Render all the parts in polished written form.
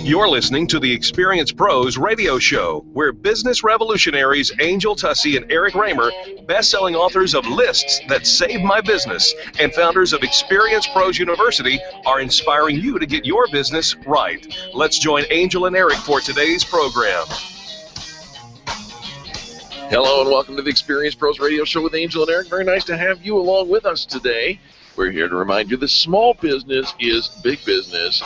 You're listening to the Experience Pros radio show, where business revolutionaries Angel Tussey and Eric Raymer, best-selling authors of Lists That Saved My Business, and founders of Experience Pros University, are inspiring you to get your business right. Let's join Angel and Eric for today's program. Hello and welcome to the Experience Pros radio show with Angel and Eric. Very nice to have you along with us today. We're here to remind you that small business is big business,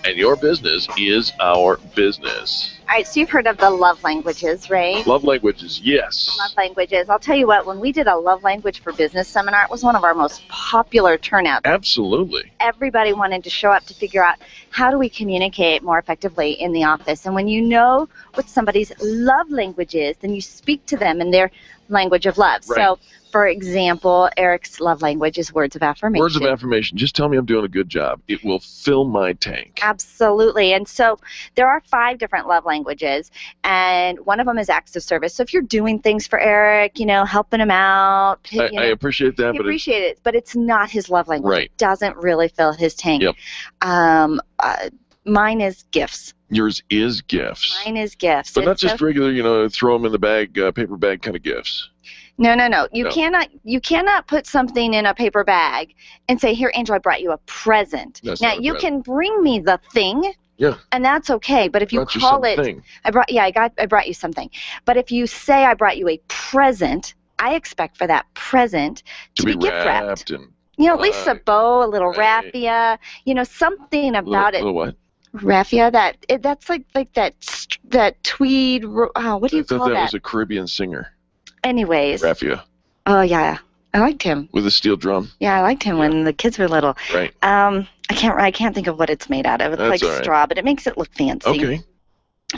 and your business is our business. All right, so you've heard of the love languages, right? Love languages, yes. Love languages. I'll tell you what, when we did a love language for business seminar, it was one of our most popular turnouts. Absolutely. Everybody wanted to show up to figure out how do we communicate more effectively in the office. And when you know what somebody's love language is, then you speak to them in their language of love. Right. So, for example, Eric's love language is words of affirmation. Words of affirmation. Just tell me I'm doing a good job. It will fill my tank. Absolutely. And so there are 5 different love languages, and one of them is acts of service. So if you're doing things for Eric, helping him out. I appreciate that. But it's not his love language. Right. It doesn't really fill his tank. Yep. Mine is gifts. Yours is gifts. Mine is gifts. But not just regular, throw them in the bag, paper bag kind of gifts. No. You cannot put something in a paper bag and say, "Here, Angel, I brought you a present." Now you can bring me the thing. Yeah. And that's okay. But if you call it, I brought you something. But if you say I brought you a present, I expect for that present to be gift wrapped. And at least a bow, a little raffia. Something about it. Little what? Raffia. That's like that tweed. What do you call that? I thought that was a Caribbean singer. Anyways. Raffia. Oh yeah, I liked him. With a steel drum. Yeah, I liked him when the kids were little. Right. I can't think of what it's made out of. It's like straw, but it makes it look fancy. Okay.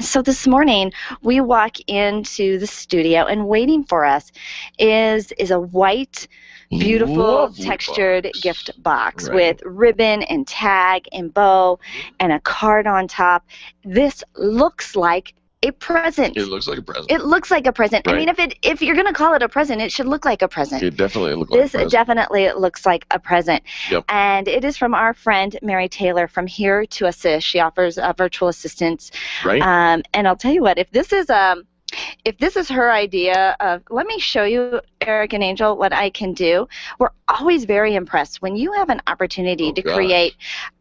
So this morning we walk into the studio, and waiting for us is a white, beautiful, lovely textured gift box right. with ribbon and tag and bow and a card on top. This looks like a present. It looks like a present. It looks like a present. Right. I mean, if you're going to call it a present, it should look like a present. It definitely looks like a present. This definitely looks like a present. Yep. And it is from our friend Mary Taylor from Here to Assist. She offers virtual assistance. Right. And I'll tell you what, if this is her idea of, let me show you, Eric and Angel, what I can do. We're always very impressed when you have an opportunity to create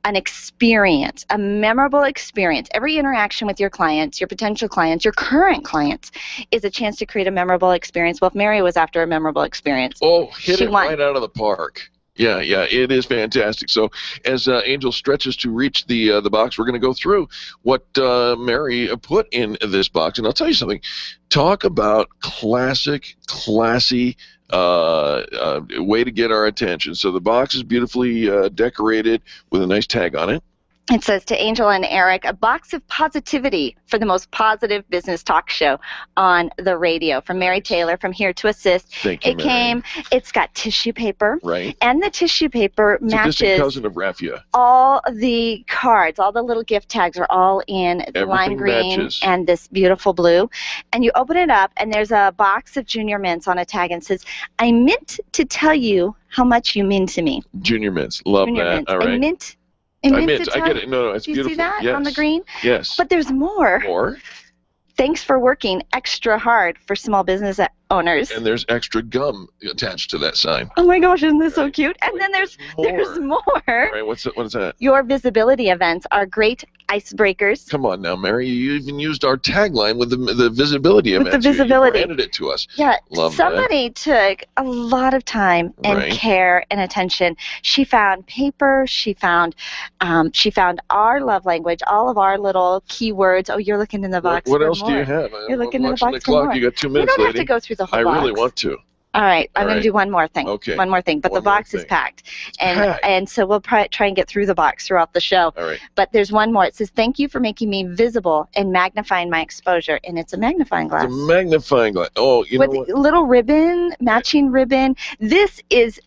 an experience, a memorable experience. Every interaction with your clients, your potential clients, your current clients is a chance to create a memorable experience. Well, if Mary was after a memorable experience, hit it right out of the park. Yeah, it is fantastic. So as Angel stretches to reach the box, we're going to go through what Mary put in this box. And I'll tell you something. Talk about classy way to get our attention. So the box is beautifully decorated with a nice tag on it. It says, to Angel and Eric, a box of positivity for the most positive business talk show on the radio. From Mary Taylor, from Here to Assist. Thank you, Mary. It's got tissue paper. Right. And the tissue paper matches. It's a distant cousin of raffia. All the cards, all the little gift tags are all in the lime green matches. And this beautiful blue. And you open it up, and there's a box of Junior Mints on a tag, and says, I meant to tell you how much you mean to me. Junior Mints. Love Junior that. Mints. All right. I meant. I get it. No, it's beautiful. beautiful. You see that yes. on the green? Yes. But there's more. More? Thanks for working extra hard for small business owners. And there's extra gum attached to that sign. Oh my gosh, isn't this so cute? And then there's more. All right, what's that? Your visibility events are great icebreakers. Come on now, Mary. You even used our tagline with the visibility events. With the visibility. You branded it to us. Yeah, Love somebody took a lot of time and care and attention. She found paper. She found our love language, all of our little keywords. Oh, you're looking in the box. What else more. do you have? You're looking in the box the clock. for more. You got 2 minutes, You don't lady. have to go through the whole I box. really want to. All right, I'm going to do one more thing. Okay. One more thing, but the box is packed. And so we'll try and get through the box throughout the show. All right. But there's one more. It says, thank you for making me visible and magnifying my exposure. And it's a magnifying glass. It's a magnifying glass. Oh, you know what? With little ribbon, matching ribbon.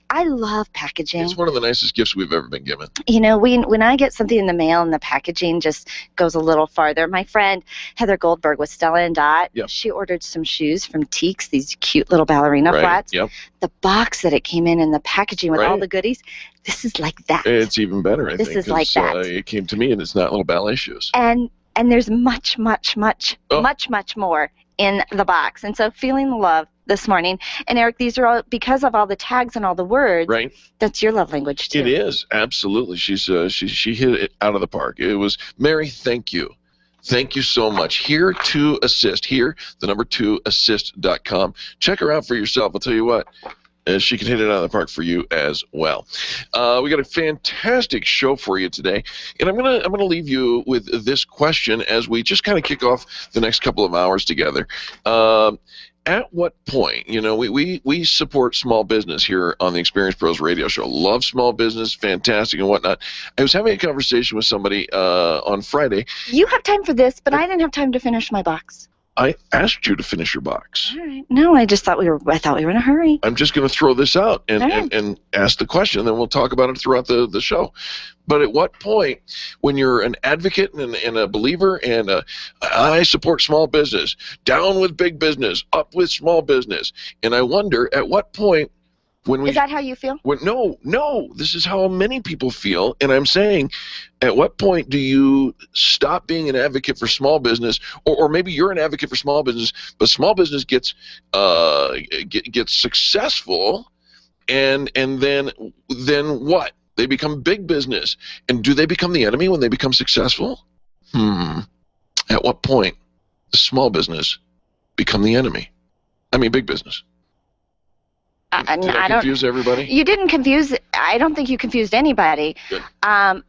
I love packaging. It's one of the nicest gifts we've ever been given. When I get something in the mail and the packaging just goes a little farther. My friend Heather Goldberg with Stella and Dot, she ordered some shoes from Teeks, these cute little ballerina flats. Yep. The box that it came in and the packaging with all the goodies, this is like that. It's even better, I think. This is like that. It came to me and it's not little ballet shoes. And And there's much, much, much, much, much more in the box. And so feeling the love this morning. And Eric, these are all because of all the tags and all the words. Right. That's your love language too. It is, absolutely. She hit it out of the park. It was, Mary, thank you. Thank you so much. Here to assist. Here, the number 2 assist.com. Check her out for yourself. I'll tell you what. She can hit it out of the park for you as well. We got a fantastic show for you today, and I'm gonna leave you with this question as we just kind of kick off the next couple of hours together. At what point, we support small business here on the Experience Pros Radio Show. Love small business, fantastic and whatnot. I was having a conversation with somebody on Friday. You have time for this, but I didn't have time to finish my box. I asked you to finish your box. All right. No, I just thought we were in a hurry. I'm just going to throw this out and ask the question, then we'll talk about it throughout the show. But at what point, when you're an advocate and a believer and I support small business, down with big business, up with small business, and I wonder at what point is that how you feel? No, this is how many people feel, and I'm saying, at what point do you stop being an advocate for small business, or maybe you're an advocate for small business, but small business gets successful, and then what? They become big business, and do they become the enemy when they become successful? At what point does small business become the enemy? I mean, big business. Did I confuse everybody? You didn't confuse. I don't think you confused anybody. Good. I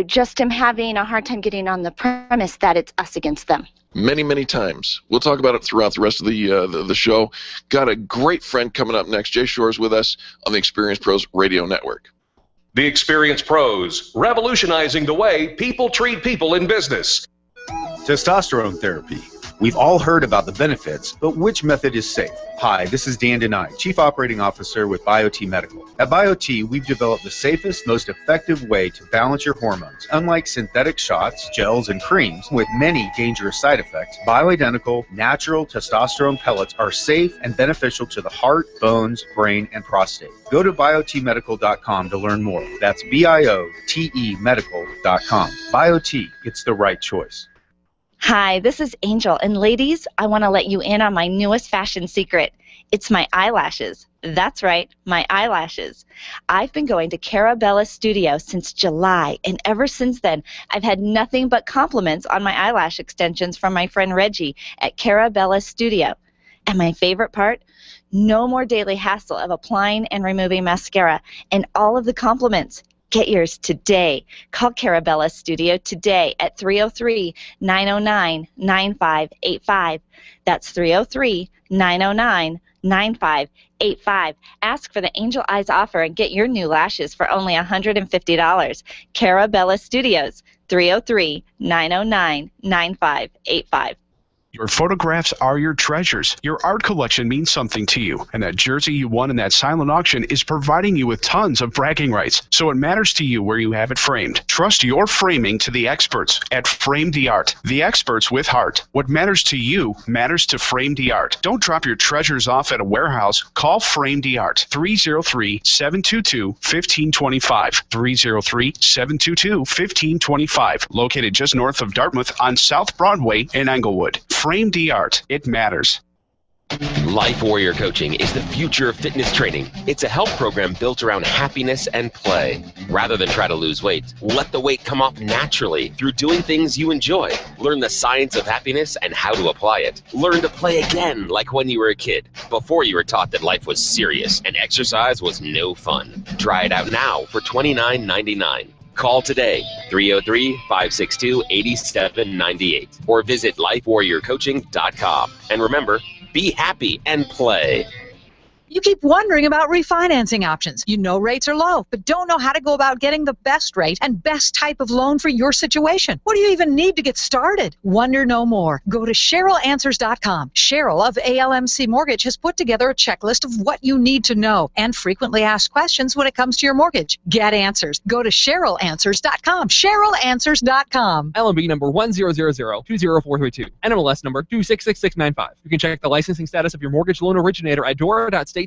just am having a hard time getting on the premise that it's us against them. Many, many times. We'll talk about it throughout the rest of the show. Got a great friend coming up next. Jay Shorr is with us on the Experience Pros Radio Network. The Experience Pros, revolutionizing the way people treat people in business. Testosterone therapy. We've all heard about the benefits, but which method is safe? Hi, this is Dan Denai, Chief Operating Officer with BioT Medical. At BioT, we've developed the safest, most effective way to balance your hormones. Unlike synthetic shots, gels, and creams with many dangerous side effects, bioidentical, natural testosterone pellets are safe and beneficial to the heart, bones, brain, and prostate. Go to biotmedical.com to learn more. That's BIOTE medical.com. BioT, it's the right choice. Hi, this is Angel, and ladies, I want to let you in on my newest fashion secret. It's my eyelashes. That's right, my eyelashes. I've been going to Carabella Studio since July, and ever since then, I've had nothing but compliments on my eyelash extensions from my friend Reggie at Carabella Studio. And my favorite part? No more daily hassle of applying and removing mascara, and all of the compliments. Get yours today. Call Carabella Studio today at 303-909-9585. That's 303-909-9585. Ask for the Angel Eyes offer and get your new lashes for only $150. Carabella Studios, 303-909-9585. Your photographs are your treasures. Your art collection means something to you, and that jersey you won in that silent auction is providing you with tons of bragging rights, so it matters to you where you have it framed. Trust your framing to the experts at Frame the Art, the experts with heart. What matters to you matters to Frame the Art. Don't drop your treasures off at a warehouse. Call Frame the Art, 303-722-1525, 303-722-1525, located just north of Dartmouth on South Broadway in Englewood. Frame the Art. It matters. Life Warrior Coaching is the future of fitness training. It's a health program built around happiness and play. Rather than try to lose weight, let the weight come off naturally through doing things you enjoy. Learn the science of happiness and how to apply it. Learn to play again like when you were a kid, before you were taught that life was serious and exercise was no fun. Try it out now for $29.99. Call today, 303-562-8798, or visit lifewarriorcoaching.com. And remember, be happy and play. You keep wondering about refinancing options. You know rates are low, but don't know how to go about getting the best rate and best type of loan for your situation. What do you even need to get started? Wonder no more. Go to CherylAnswers.com. Cheryl of ALMC Mortgage has put together a checklist of what you need to know and frequently asked questions when it comes to your mortgage. Get answers. Go to CherylAnswers.com. CherylAnswers.com. LMB number 100020432. NMLS number 266695. You can check the licensing status of your mortgage loan originator at dora.state.co.us.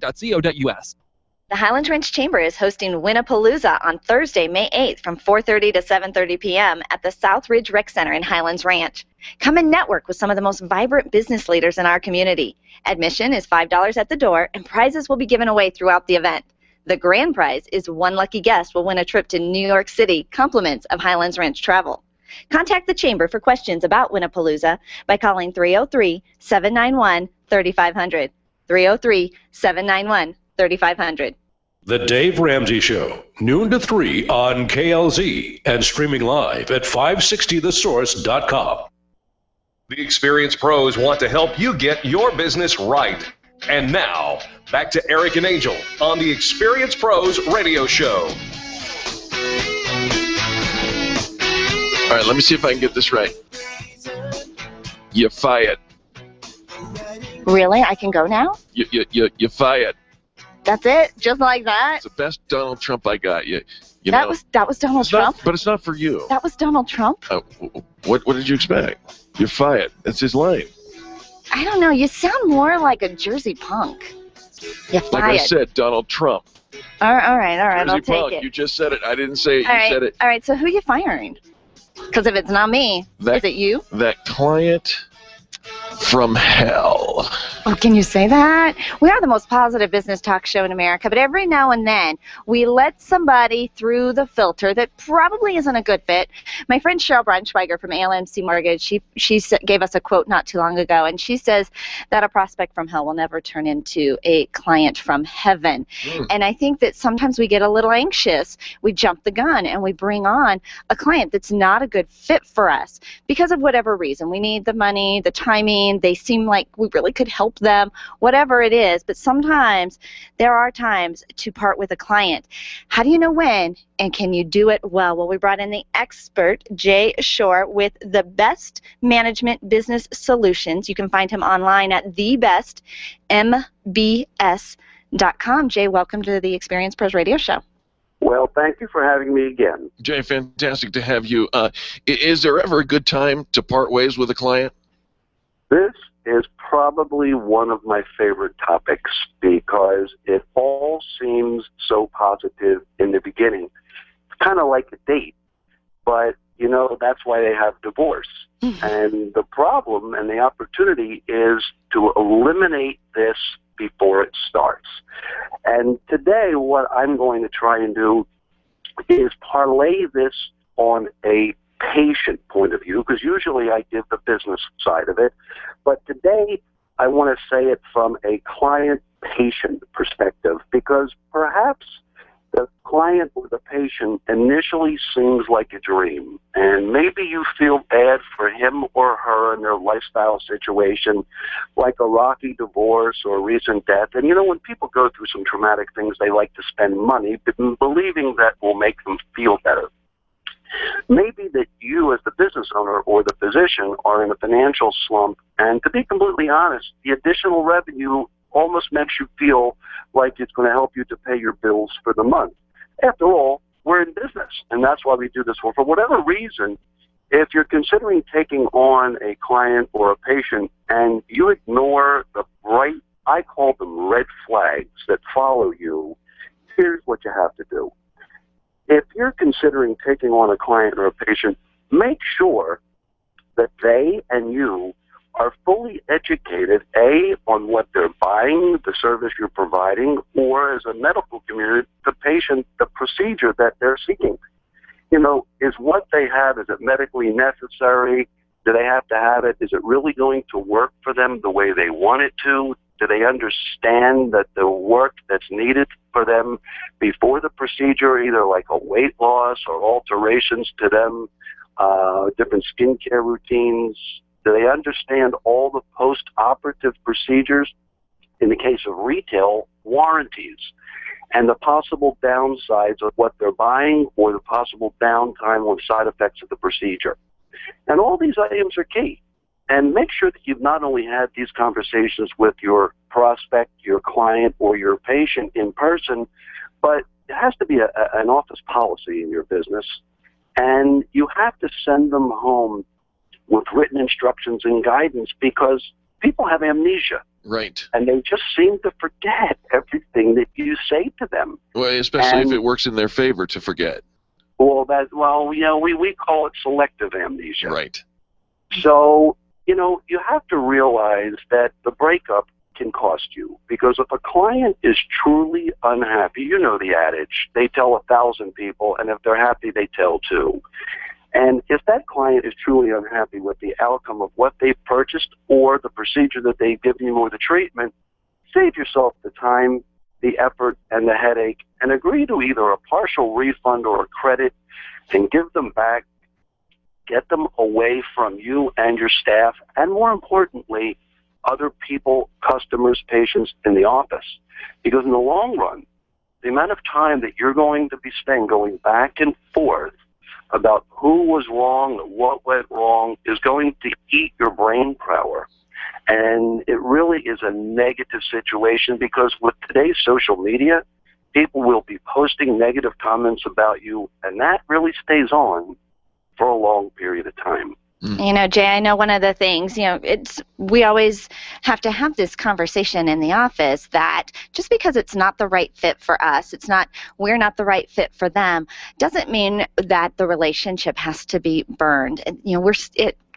The Highlands Ranch Chamber is hosting Winnapalooza on Thursday, May 8th from 4:30 to 7:30 p.m. at the South Ridge Rec Center in Highlands Ranch. Come and network with some of the most vibrant business leaders in our community. Admission is $5 at the door, and prizes will be given away throughout the event. The grand prize is one lucky guest will win a trip to New York City, compliments of Highlands Ranch Travel. Contact the Chamber for questions about Winnapalooza by calling 303-791-3500. 303-791-3500. The Dave Ramsey Show, noon to 3 on KLZ and streaming live at 560thesource.com. The experienced pros want to help you get your business right. And now, back to Eric and Angel on the Experienced Pros Radio Show. All right, let me see if I can get this right. You fired. Really? I can go now? You fired. That's it? Just like that? It's the best Donald Trump I got. You that know, was Donald Trump? But it's not for you. That was Donald Trump? What did you expect? You're fired. That's his line. I don't know. You sound more like a Jersey punk. You're fired. Like I said, Donald Trump. All right. Jersey I'll take punk. it. You just said it. I didn't say it. All You right. said it. All right, so who are you firing? Because if it's not me, is it you? That client from hell. Oh, can you say that? We are the most positive business talk show in America, but every now and then we let somebody through the filter that probably isn't a good fit. My friend Cheryl Braunschweiger from ALMC Mortgage, she gave us a quote not too long ago, and she says that a prospect from hell will never turn into a client from heaven. And I think that sometimes we get a little anxious. We jump the gun and we bring on a client that's not a good fit for us because of whatever reason. We need the money, the timing, they seem like we really could help them, whatever it is. But sometimes there are times to part with a client. How do you know when, and can you do it well? Well, we brought in the expert, Jay Shorr, with the Best Management Business Solutions. You can find him online at thebestmbs.com. Jay, welcome to the Experience Pros Radio Show. Well, thank you for having me again. Jay, fantastic to have you. Is there ever a good time to part ways with a client? This is probably one of my favorite topics because it all seems so positive in the beginning. It's kind of like a date, but, you know, that's why they have divorce. And the problem and the opportunity is to eliminate this before it starts. And today what I'm going to try and do is parlay this on a patient point of view, because usually I give the business side of it, but today I want to say it from a client-patient perspective, because perhaps the client or the patient initially seems like a dream, and maybe you feel bad for him or her and their lifestyle situation, like a rocky divorce or a recent death. And you know, when people go through some traumatic things, they like to spend money believing that will make them feel better. Maybe that you as the business owner or the physician are in a financial slump, and to be completely honest, the additional revenue almost makes you feel like it's going to help you to pay your bills for the month. After all, we're in business, and that's why we do this. For whatever reason, if you're considering taking on a client or a patient and you ignore the bright, I call them red flags that follow you, here's what you have to do. If you're considering taking on a client or a patient, make sure that they and you are fully educated, A, on what they're buying, the service you're providing, or as a medical community, the patient, the procedure that they're seeking. You know, is what they have, is it medically necessary? Do they have to have it? Is it really going to work for them the way they want it to? Do they understand that the work that's needed for them before the procedure, either like a weight loss or alterations to them, different skincare routines? Do they understand all the post-operative procedures? In the case of retail, warranties and the possible downsides of what they're buying or the possible downtime or side effects of the procedure. And all these items are key. And make sure that you've not only had these conversations with your prospect, your client, or your patient in person, but it has to be an office policy in your business. And you have to send them home with written instructions and guidance, because people have amnesia. Right. And they just seem to forget everything that you say to them. Well, especially if it works in their favor to forget. Well, we call it selective amnesia. Right. So, you have to realize that the breakup can cost you, because if a client is truly unhappy, you know the adage, they tell 1,000 people, and if they're happy, they tell 2. And if that client is truly unhappy with the outcome of what they've purchased or the procedure that they've given you or the treatment, save yourself the time, the effort, and the headache, and agree to either a partial refund or a credit, and give them back. Get them away from you and your staff, and more importantly, other people, customers, patients in the office. Because in the long run, the amount of time that you're going to be spending going back and forth about who was wrong, what went wrong, is going to eat your brain power. And it really is a negative situation, because with today's social media, people will be posting negative comments about you, and that really stays on for a long period of time. Jay, I know one of the things, we always have to have this conversation in the office that just because it's not the right fit for us, we're not the right fit for them, doesn't mean that the relationship has to be burned. And,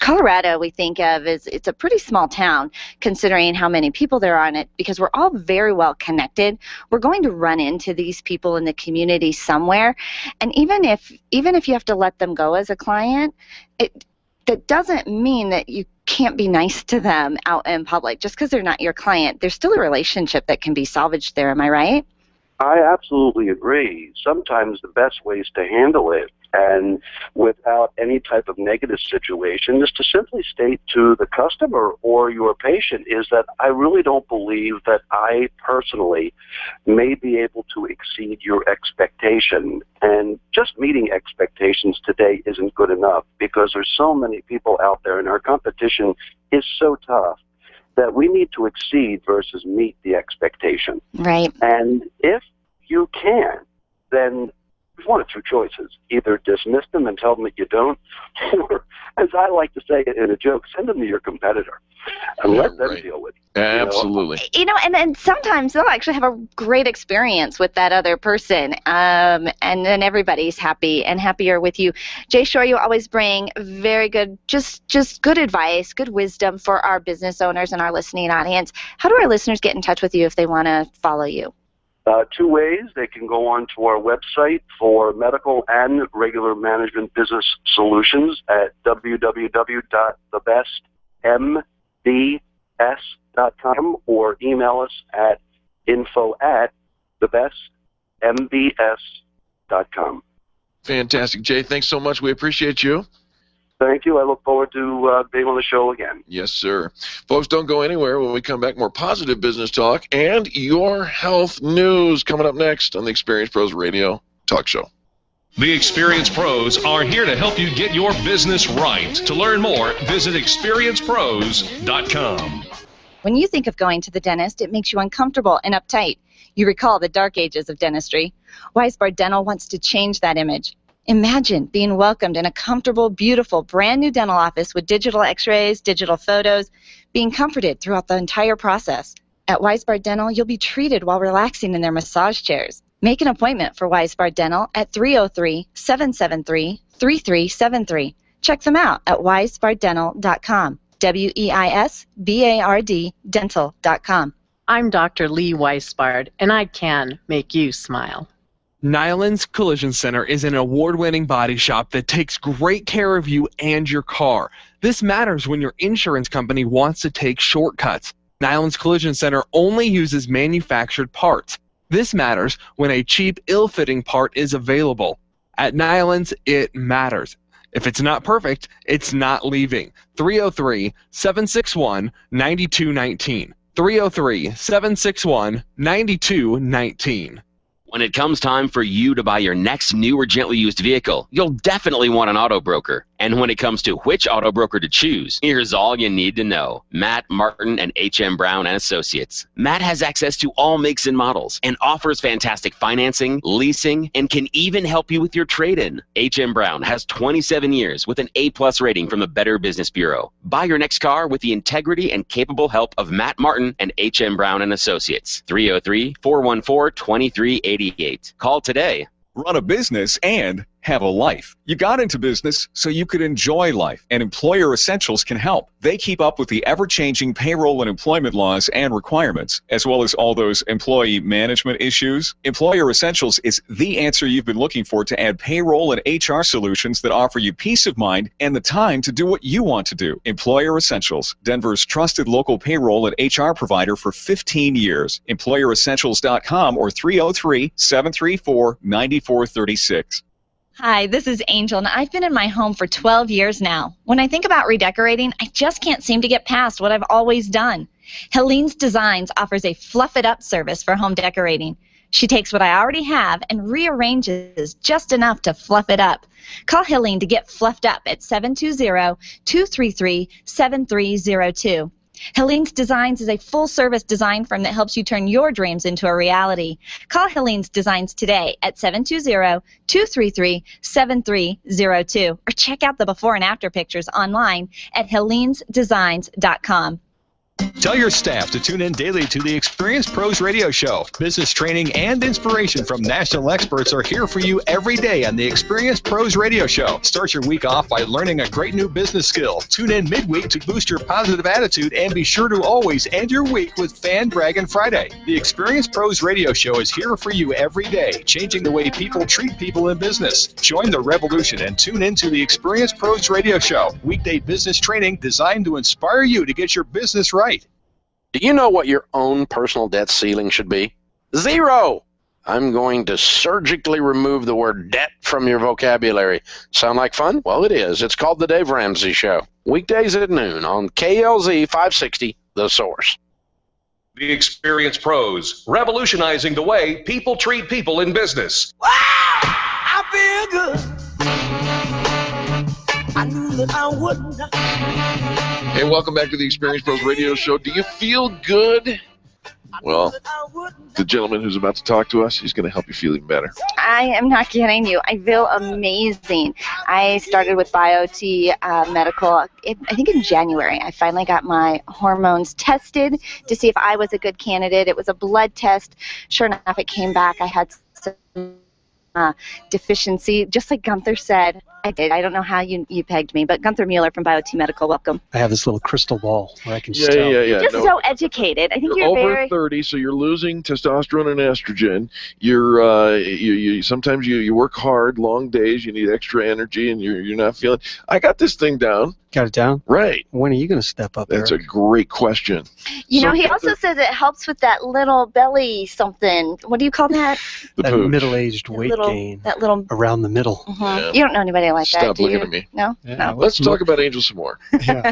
Colorado, we think of as it's a pretty small town considering how many people there are in it, because we're all very well connected. We're going to run into these people in the community somewhere, and even if you have to let them go as a client, that doesn't mean that you can't be nice to them out in public. Just because they're not your client, there's still a relationship that can be salvaged there. Am I right? I absolutely agree. Sometimes the best ways to handle it, and without any type of negative situation, is to simply state to the customer or your patient is that I really don't believe that I personally may be able to exceed your expectation. And just meeting expectations today isn't good enough, because there's so many people out there and our competition is so tough that we need to exceed versus meet the expectation. Right. And if you can, then there's one of two choices. Either dismiss them and tell them that you don't, or, as I like to say in a joke, send them to your competitor and let them deal with it. Absolutely. And sometimes they'll actually have a great experience with that other person, and then everybody's happy and happier with you. Jay Shorr, you always bring very good, just good advice, good wisdom for our business owners and our listening audience. How do our listeners get in touch with you if they want to follow you? 2 ways. They can go on to our website for medical and regular management business solutions at www.thebestmbs.com, or email us at info@thebestmbs.com. Fantastic. Jay, thanks so much. We appreciate you. Thank you. I look forward to being on the show again. Yes, sir. Folks, don't go anywhere. When we come back, more positive business talk and your health news coming up next on the Experience Pros Radio Talk Show. The Experience Pros are here to help you get your business right. To learn more, visit experiencepros.com. When you think of going to the dentist, it makes you uncomfortable and uptight. You recall the dark ages of dentistry. Weisbard Dental wants to change that image. Imagine being welcomed in a comfortable, beautiful, brand new dental office with digital x-rays, digital photos, being comforted throughout the entire process. At Weisbard Dental, you'll be treated while relaxing in their massage chairs. Make an appointment for Weisbard Dental at 303-773-3373. Check them out at weisbarddental.com. WEISBARD dental.com. I'm Dr. Lee Weisbard, and I can make you smile. Nyland's Collision Center is an award-winning body shop that takes great care of you and your car. This matters when your insurance company wants to take shortcuts. Nyland's Collision Center only uses manufactured parts. This matters when a cheap, ill-fitting part is available. At Nyland's, it matters. If it's not perfect, it's not leaving. 303-761-9219. 303-761-9219. When it comes time for you to buy your next new or gently used vehicle, you'll definitely want an auto broker. And when it comes to which auto broker to choose, here's all you need to know. Matt Martin and H.M. Brown and Associates. Matt has access to all makes and models and offers fantastic financing, leasing, and can even help you with your trade-in. H.M. Brown has 27 years with an A-plus rating from the Better Business Bureau. Buy your next car with the integrity and capable help of Matt Martin and H.M. Brown and Associates. 303-414-2388. Call today. Run a business and have a life. You got into business so you could enjoy life, and Employer Essentials can help. They keep up with the ever-changing payroll and employment laws and requirements, as well as all those employee management issues. Employer Essentials is the answer you've been looking for to add payroll and HR solutions that offer you peace of mind and the time to do what you want to do. Employer Essentials, Denver's trusted local payroll and HR provider for 15 years. EmployerEssentials.com or 303-734-9436. Hi, this is Angel, and I've been in my home for 12 years now. When I think about redecorating, I just can't seem to get past what I've always done. Helene's Designs offers a fluff-it-up service for home decorating. She takes what I already have and rearranges just enough to fluff it up. Call Helene to get fluffed up at 720-233-7302. Helene's Designs is a full-service design firm that helps you turn your dreams into a reality. Call Helene's Designs today at 720-233-7302 or check out the before and after pictures online at helenesdesigns.com. Tell your staff to tune in daily to the Experienced Pros Radio Show. Business training and inspiration from national experts are here for you every day on the Experienced Pros Radio Show. Start your week off by learning a great new business skill. Tune in midweek to boost your positive attitude and be sure to always end your week with Fan Dragon Friday. The Experienced Pros Radio Show is here for you every day, changing the way people treat people in business. Join the revolution and tune in to the Experienced Pros Radio Show. Weekday business training designed to inspire you to get your business right. Do you know what your own personal debt ceiling should be? 0! I'm going to surgically remove the word debt from your vocabulary. Sound like fun? Well, it is. It's called The Dave Ramsey Show. Weekdays at noon on KLZ 560, The Source. The Experienced Pros, revolutionizing the way people treat people in business. Wow, I feel good. I knew that I wouldn't. Hey, welcome back to the Experienced Pros Radio Show. Do you feel good? Well, the gentleman who's about to talk to us, he's going to help you feel even better. I am not kidding you. I feel amazing. I started with BioT Medical, I think in January. I finally got my hormones tested to see if I was a good candidate. It was a blood test. Sure enough, it came back. I had some deficiency, just like Gunther said. I did. I don't know how you pegged me, but Gunther Meuller from BioT Medical, welcome. I have this little crystal ball where I can just tell. You're just so educated. I think you're over very 30, so you're losing testosterone and estrogen. You're sometimes you work hard, long days. You need extra energy, and you're not feeling. I got this thing down. Got it down? Right. When are you going to step up, That's Eric? a great question. You know, he also says it helps with that little belly something. What do you call that? That middle-aged weight gain. That little around the middle. Yeah. You don't know anybody like that, Stop do looking you? at me. No? Yeah, No. Let's talk about Angel some more. Yeah.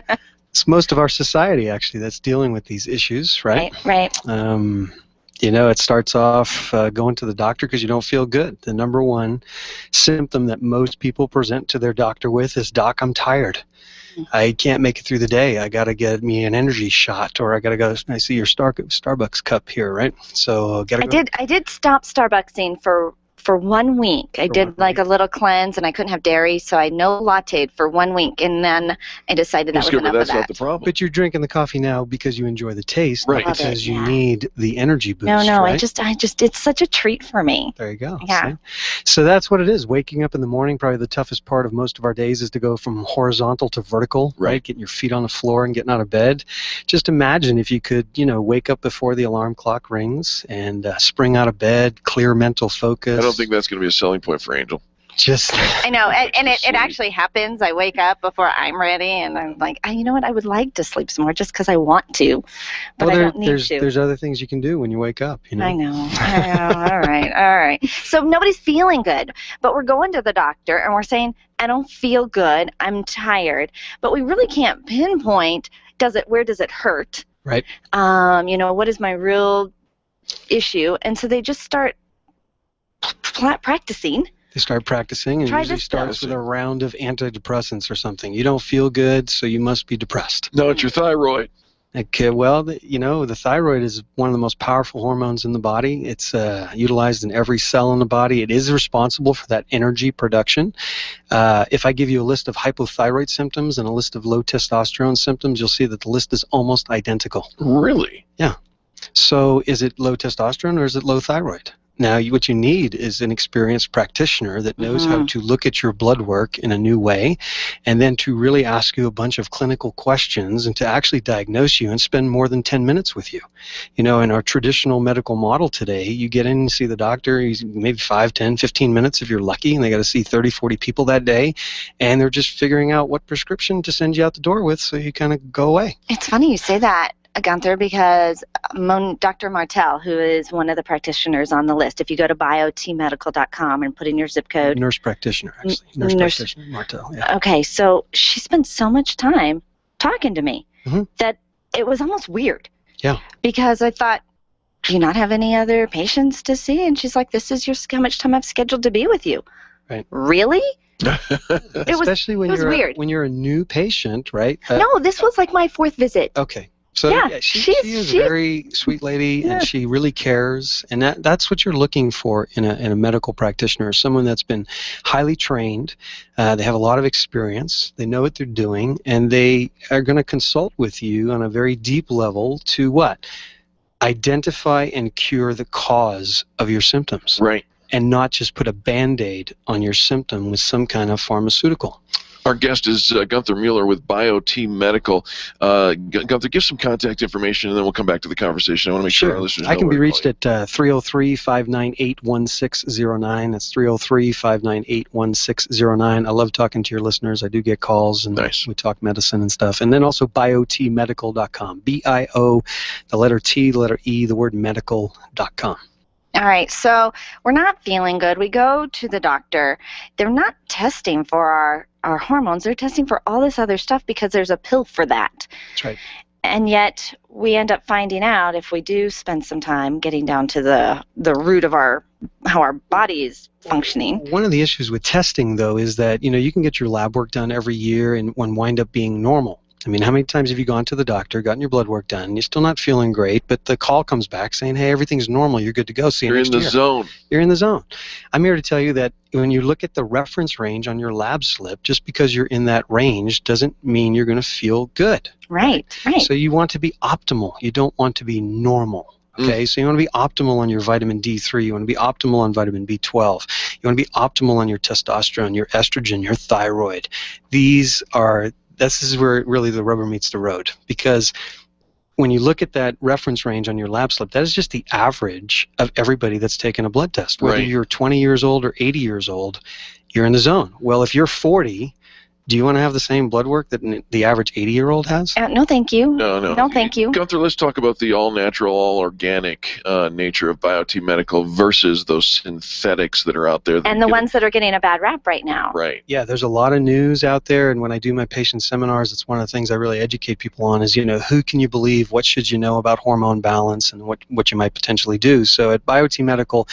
It's most of our society, actually, that's dealing with these issues, right? Right. You know, it starts off going to the doctor because you don't feel good. The number one symptom that most people present to their doctor with is, Doc, I'm tired. I can't make it through the day. I got to get me an energy shot, or I got to go. I see your Starbucks cup here, right? So I did stop Starbucksing for 1 week. I did like a little cleanse, and I couldn't have dairy, so I no latte'd for 1 week, and then I decided that was enough of that. Not the problem. But you're drinking the coffee now because you enjoy the taste, right? Not because you need the energy boost. No, right? I just it's such a treat for me. There you go. Yeah. See? So that's what it is. Waking up in the morning, probably the toughest part of most of our days is to go from horizontal to vertical, right? Getting your feet on the floor and getting out of bed. Just imagine if you could, wake up before the alarm clock rings and spring out of bed, clear mental focus. I don't think that's going to be a selling point for Angel. I know, and it actually happens. I wake up before I'm ready, and I'm like, you know what? I would like to sleep some more just because I want to, but I don't need to. There's other things you can do when you wake up. I know. All right. So nobody's feeling good, but we're going to the doctor, and we're saying, I don't feel good. I'm tired, but we really can't pinpoint. Where does it hurt? Right. What is my real issue? And so they just start practicing. They start practicing, and Try usually this starts with a round of antidepressants or something. You don't feel good, so you must be depressed. No, it's your thyroid. Okay, well, the thyroid is one of the most powerful hormones in the body. It's utilized in every cell in the body. It is responsible for that energy production. If I give you a list of hypothyroid symptoms and a list of low testosterone symptoms, you'll see that the list is almost identical. Really? Yeah. So is it low testosterone or is it low thyroid? Now, what you need is an experienced practitioner that knows how to look at your blood work in a new way, and then to really ask you a bunch of clinical questions and to actually diagnose you and spend more than 10 minutes with you. You know, in our traditional medical model today, you get in and see the doctor, he's maybe 5, 10, 15 minutes if you're lucky, and they got to see 30, 40 people that day, and they're just figuring out what prescription to send you out the door with, so you kind of go away. It's funny you say that, Gunther, because Dr. Martel, who is one of the practitioners on the list, if you go to biotmedical.com and put in your zip code. Nurse practitioner, actually. Nurse practitioner, Martel, yeah. Okay, so she spent so much time talking to me that it was almost weird. Yeah. Because I thought, do you not have any other patients to see? And she's like, this is how much time I've scheduled to be with you. Right. Really? Especially when you're a new patient, right? No, this was like my 4th visit. Okay. So yeah, she is a very sweet lady, and she really cares, and that's what you're looking for in a medical practitioner, someone that's been highly trained, they have a lot of experience, they know what they're doing, and they are going to consult with you on a very deep level to what? Identify and cure the cause of your symptoms. Right. And not just put a Band-Aid on your symptom with some kind of pharmaceutical. Our guest is Gunther Meuller with BioT Medical. Gunther, give some contact information, and then we'll come back to the conversation. I want to make sure our listeners know. I can be reached at 303-598-1609. That's 303-598-1609. I love talking to your listeners. I do get calls, and we talk medicine and stuff. And then also biotmedical.com. B-I-O, the letter T, the letter E, the word medical.com. All right, so we're not feeling good. We go to the doctor. They're not testing for our hormones. They're testing for all this other stuff because there's a pill for that. That's right. And yet we end up finding out, if we do spend some time getting down to the root of how our body is functioning. One of the issues with testing, though, is that you can get your lab work done every year and wind up being normal. I mean, how many times have you gone to the doctor, gotten your blood work done, you're still not feeling great, but the call comes back saying, hey, everything's normal, you're good to go, see you next year. You're in the zone. You're in the zone. I'm here to tell you that when you look at the reference range on your lab slip, just because you're in that range doesn't mean you're going to feel good. Right. So you want to be optimal. You don't want to be normal. Okay, so you want to be optimal on your vitamin D3. You want to be optimal on vitamin B12. You want to be optimal on your testosterone, your estrogen, your thyroid. This is where really the rubber meets the road, because when you look at that reference range on your lab slip, that is just the average of everybody that's taken a blood test. Whether you're 20 years old or 80 years old, you're in the zone. Well, if you're 40, do you want to have the same blood work that the average 80-year-old has? No, thank you. No, thank you. Gunther, let's talk about the all-natural, all-organic nature of BioT Medical versus those synthetics that are out there. And the ones that are getting a bad rap right now. Right. Yeah, there's a lot of news out there, and when I do my patient seminars, it's one of the things I really educate people on is, who can you believe, what should you know about hormone balance, and what you might potentially do. So at BioT Medical,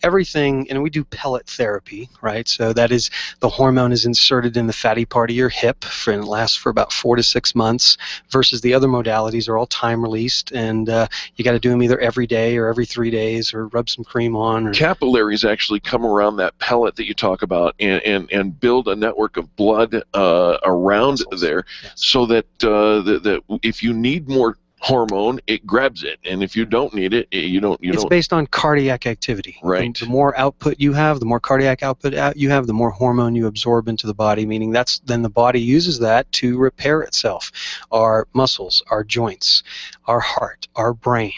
everything, and we do pellet therapy, right? So that is, the hormone is inserted in the fatty part of your hip, and it lasts for about 4 to 6 months, versus the other modalities are all time released, and you got to do them either every day or every 3 days, or rub some cream on. Capillaries actually come around that pellet that you talk about and build a network of blood around there, so that that if you need more hormone, it grabs it, and if you don't need it, you don't. It's based on cardiac activity. Right. The more output you have, the more cardiac output you have, the more hormone you absorb into the body, meaning then the body uses that to repair itself. Our muscles, our joints, our heart, our brain,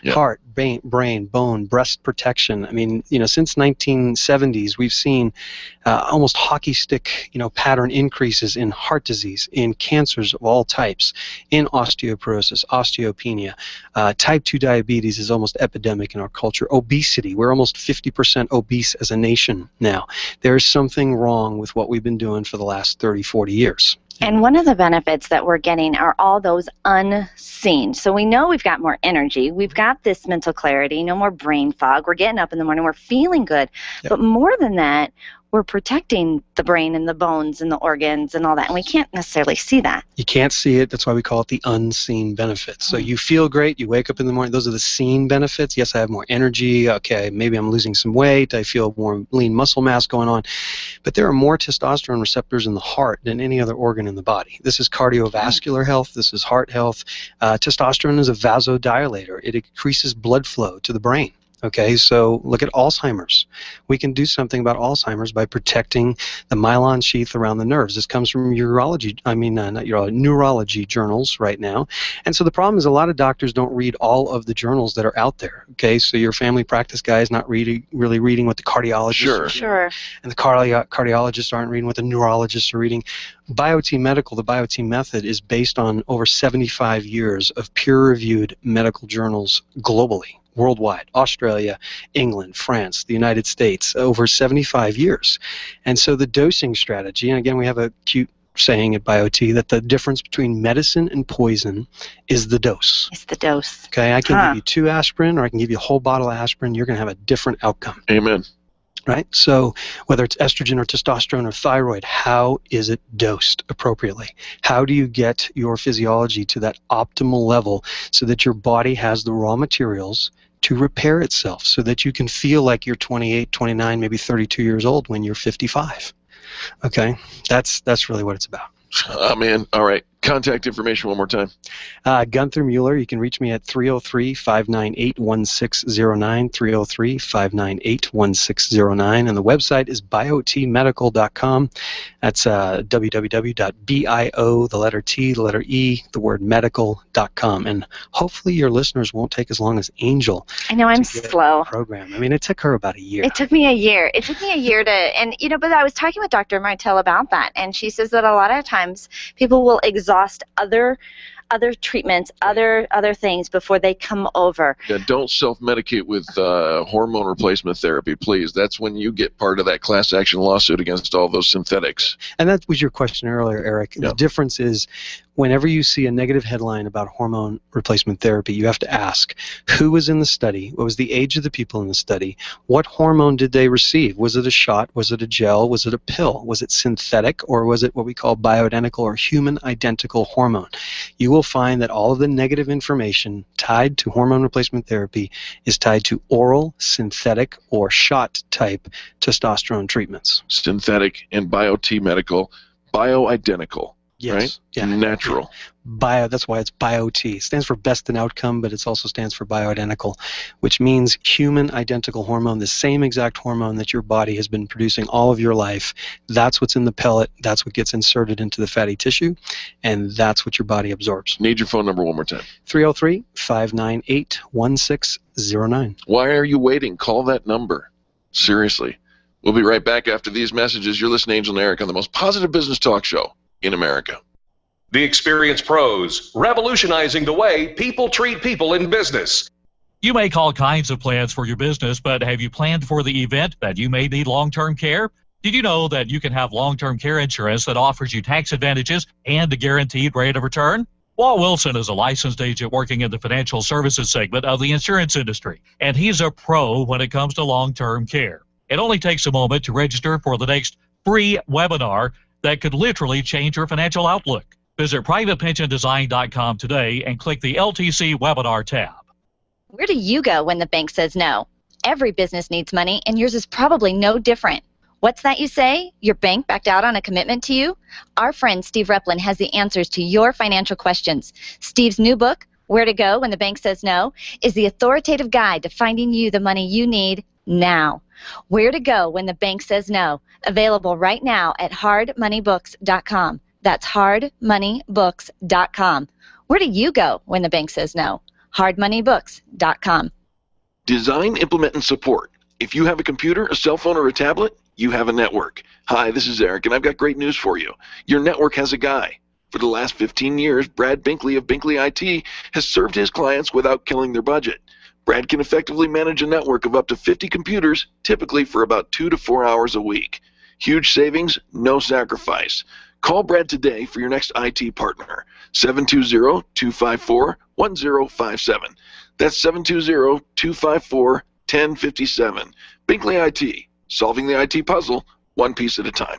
heart, brain, bone, breast protection. I mean, since 1970s, we've seen almost hockey stick, pattern increases in heart disease, in cancers of all types, in osteoporosis, osteopenia. Type 2 diabetes is almost epidemic in our culture. Obesity, we're almost 50% obese as a nation now. There's something wrong with what we've been doing for the last 30, 40 years. And one of the benefits that we're getting are all those unseen. So we know we've got more energy. We've got this mental clarity, no more brain fog. We're getting up in the morning. We're feeling good. Yep. But more than that, we're protecting the brain and the bones and the organs and all that. And we can't necessarily see that. You can't see it. That's why we call it the unseen benefits. So you feel great. You wake up in the morning. Those are the seen benefits. Yes, I have more energy. Okay, maybe I'm losing some weight. I feel more lean muscle mass going on. But there are more testosterone receptors in the heart than any other organ in the body. This is cardiovascular health. This is heart health. Testosterone is a vasodilator. It increases blood flow to the brain. Okay, so look at Alzheimer's. We can do something about Alzheimer's by protecting the myelin sheath around the nerves. This comes from neurology journals right now. And so the problem is a lot of doctors don't read all of the journals that are out there. Okay, so your family practice guy is not really reading what the cardiologists Sure. And the cardiologists aren't reading what the neurologists are reading. BioT Medical, the BioT method, is based on over 75 years of peer-reviewed medical journals globally. Worldwide, Australia, England, France, the United States, over 75 years. And so the dosing strategy, and again, we have a cute saying at BioT that the difference between medicine and poison is the dose. It's the dose. Okay, I can give you 2 aspirin, or I can give you a whole bottle of aspirin. You're going to have a different outcome. Amen. Right? So whether it's estrogen or testosterone or thyroid, how is it dosed appropriately? How do you get your physiology to that optimal level so that your body has the raw materials to repair itself so that you can feel like you're 28, 29, maybe 32 years old when you're 55? Okay? That's really what it's about. Man. All right. Contact information one more time. Gunther Meuller. You can reach me at 303-598-1609, 303-598-1609. And the website is biotmedical.com. That's www.bio, the letter T, the letter E, the word medical.com. And hopefully your listeners won't take as long as Angel. I know, I'm slow. Program. I mean, it took her about a year. It took me a year. And but I was talking with Dr. Martell about that, and she says that a lot of times people will exhaust other treatments, other things before they come over. Yeah, don't self-medicate with hormone replacement therapy, please. That's when you get part of that class action lawsuit against all those synthetics. And that was your question earlier, Eric. Yeah. The difference is whenever you see a negative headline about hormone replacement therapy, you have to ask, who was in the study? What was the age of the people in the study? What hormone did they receive? Was it a shot? Was it a gel? Was it a pill? Was it synthetic, or was it what we call bioidentical or human identical hormone? You will find that all of the negative information tied to hormone replacement therapy is tied to oral, synthetic, or shot-type testosterone treatments. Synthetic and BioT Medical, bioidentical. Yes. Right? Yeah. Natural. Bio, that's why it's BioT. It stands for best in outcome, but it also stands for bioidentical, which means human identical hormone, the same exact hormone that your body has been producing all of your life. That's what's in the pellet. That's what gets inserted into the fatty tissue, and that's what your body absorbs. Need your phone number one more time. 303-598-1609. Why are you waiting? Call that number. Seriously. We'll be right back after these messages. You're listening to Angel and Eric on the most positive business talk show in America. The Experienced Pros, revolutionizing the way people treat people in business. You make all kinds of plans for your business, but have you planned for the event that you may need long-term care? Did you know that you can have long-term care insurance that offers you tax advantages and a guaranteed rate of return? Walt Wilson is a licensed agent working in the financial services segment of the insurance industry, and he's a pro when it comes to long-term care. It only takes a moment to register for the next free webinar that could literally change your financial outlook. Visit privatepensiondesign.com today and click the LTC webinar tab. Where do you go when the bank says no? Every business needs money, and yours is probably no different. What's that you say? Your bank backed out on a commitment to you? Our friend Steve Replin has the answers to your financial questions. Steve's new book, Where to Go When the Bank Says No, is the authoritative guide to finding you the money you need now. Where to Go When the Bank Says No, available right now at hardmoneybooks.com. That's hardmoneybooks.com. Where do you go when the bank says no? hardmoneybooks.com. Design, implement, and support. If you have a computer, a cell phone, or a tablet, you have a network. Hi, this is Eric, and I've got great news for you. Your network has a guy. For the last 15 years, Brad Binkley of Binkley IT has served his clients without killing their budget. Brad can effectively manage a network of up to 50 computers, typically for about 2 to 4 hours a week. Huge savings, no sacrifice. Call Brad today for your next IT partner. 720-254-1057. That's 720-254-1057. Binkley IT, solving the IT puzzle one piece at a time.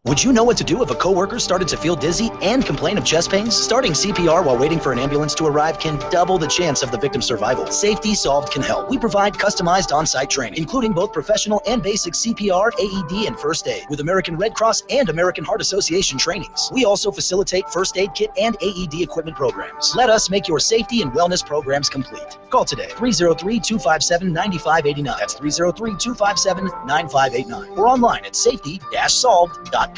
Would you know what to do if a coworker started to feel dizzy and complain of chest pains? Starting CPR while waiting for an ambulance to arrive can double the chance of the victim's survival. Safety Solved can help. We provide customized on-site training, including both professional and basic CPR, AED, and first aid, with American Red Cross and American Heart Association trainings. We also facilitate first aid kit and AED equipment programs. Let us make your safety and wellness programs complete. Call today, 303-257-9589. That's 303-257-9589. Or online at safety-solved.com.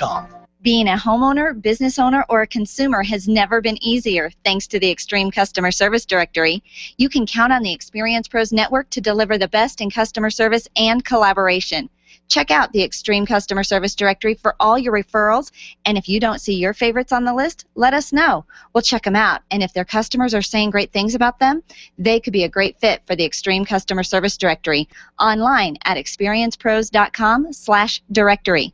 Being a homeowner, business owner, or a consumer has never been easier thanks to the Extreme Customer Service Directory. You can count on the Experience Pros Network to deliver the best in customer service and collaboration. Check out the Extreme Customer Service Directory for all your referrals, and if you don't see your favorites on the list, let us know. We'll check them out, and if their customers are saying great things about them, they could be a great fit for the Extreme Customer Service Directory. Online at experiencepros.com/directory.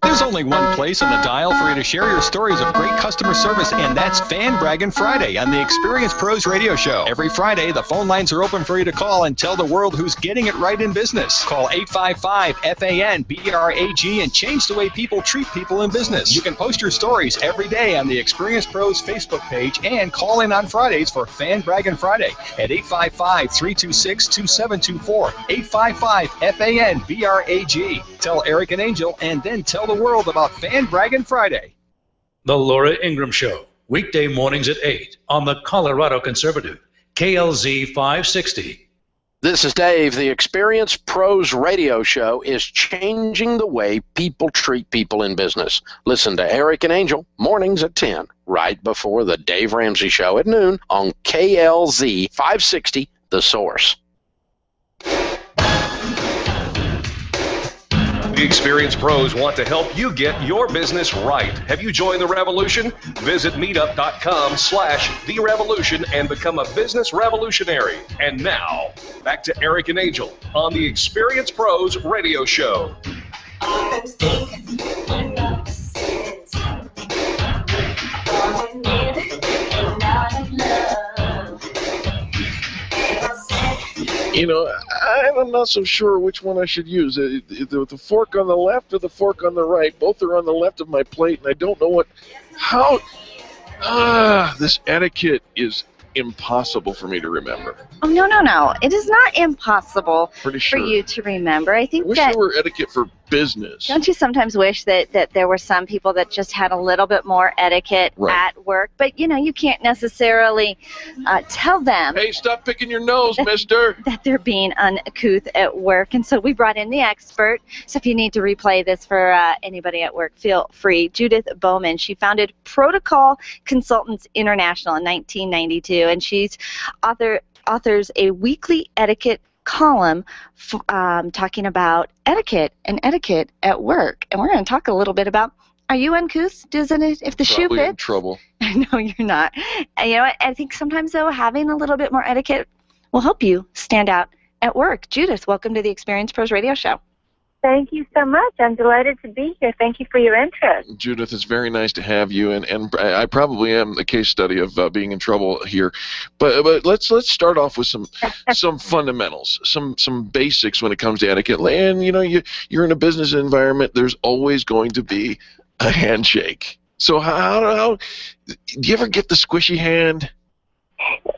There's only one place on the dial for you to share your stories of great customer service, and that's Fan Braggin' Friday on the Experience Pros Radio Show. Every Friday, the phone lines are open for you to call and tell the world who's getting it right in business. Call 855-FAN-BRAG and change the way people treat people in business. You can post your stories every day on the Experience Pros Facebook page and call in on Fridays for Fan Braggin' Friday at 855-326-2724. 855-FAN-BRAG. Tell Eric and Angel, and then tell the world about Fan Braggin' Friday. The Laura Ingraham Show, weekday mornings at 8 on the Colorado Conservative, KLZ 560. This is Dave. The Experience Pros Radio Show is changing the way people treat people in business. Listen to Eric and Angel mornings at 10, right before the Dave Ramsey Show at noon on KLZ 560, The Source. The Experience Pros want to help you get your business right. Have you joined the revolution? Visit meetup.com/therevolution and become a business revolutionary. And now, back to Eric and Angel on the Experience Pros Radio Show. You know, I'm not so sure which one I should use. The fork on the left or the fork on the right. Both are on the left of my plate, and I don't know how. This etiquette is impossible for me to remember. Oh, no. It is not impossible Pretty sure. for you to remember. I think I wish that... there were etiquette for business. Don't you sometimes wish that there were some people that just had a little bit more etiquette at work? But, you can't necessarily tell them... Hey, stop picking your nose, mister! ...that they're being uncouth at work. And so we brought in the expert. So if you need to replay this for anybody at work, feel free. Judith Bowman. She founded Protocol Consultants International in 1992, and she's authors a weekly etiquette column talking about etiquette at work. And we're going to talk a little bit about, are you uncouth? Doesn't it, if the shoe fits? In trouble. No, you're not. And, I think sometimes, though, having a little bit more etiquette will help you stand out at work. Judith, welcome to the Experience Pros Radio Show. Thank you so much. I'm delighted to be here. Thank you for your interest. Judith, it's very nice to have you, and I probably am the case study of being in trouble here. But let's start off with some fundamentals, some basics when it comes to etiquette. And you're in a business environment. There's always going to be a handshake. So how do you ever get the squishy hand?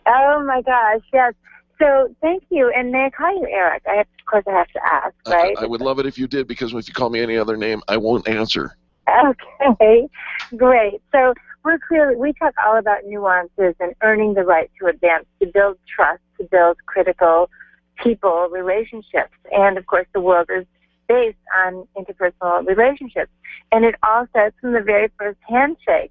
Oh my gosh, yes. So thank you, and may I call you Eric? Of course I have to ask, right? I would love it if you did, because if you call me any other name, I won't answer. Okay, great. So we talk all about nuances and earning the right to advance, to build trust, to build critical people relationships, and of course the world is based on interpersonal relationships, and it all starts from the very first handshake.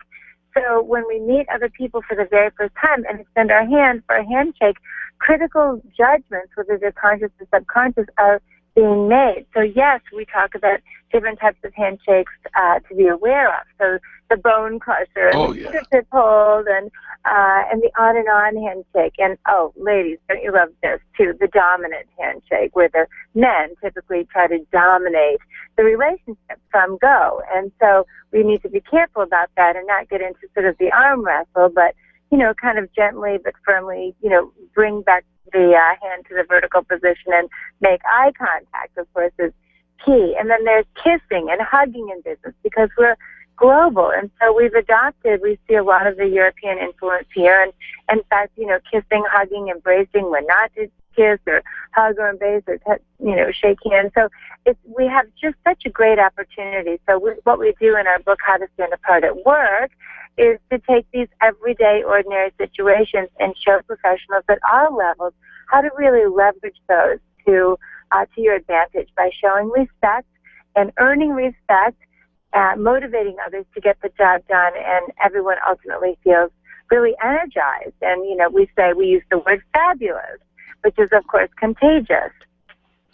So when we meet other people for the very first time and extend our hand for a handshake, critical judgments, whether they're conscious or subconscious, are being made. So yes, we talk about different types of handshakes to be aware of. So the bone crusher, and the trip hold, and the on and on handshake. And oh, ladies, don't you love this too? The dominant handshake, where the men typically try to dominate the relationship from go. And so we need to be careful about that and not get into sort of the arm wrestle, but kind of gently but firmly, bring back the hand to the vertical position and make eye contact, of course, is key. And then there's kissing and hugging in business, because we're global. And so we see a lot of the European influence here. And in fact, kissing, hugging, embracing, when not to kiss or hug or embrace or, shake hands. So we have just such a great opportunity. So what we do in our book, How to Stand Apart at Work, is to take these everyday, ordinary situations and show professionals at all levels how to really leverage those to your advantage by showing respect and earning respect, motivating others to get the job done, and everyone ultimately feels really energized. And, we use the word fabulous, which is, of course, contagious.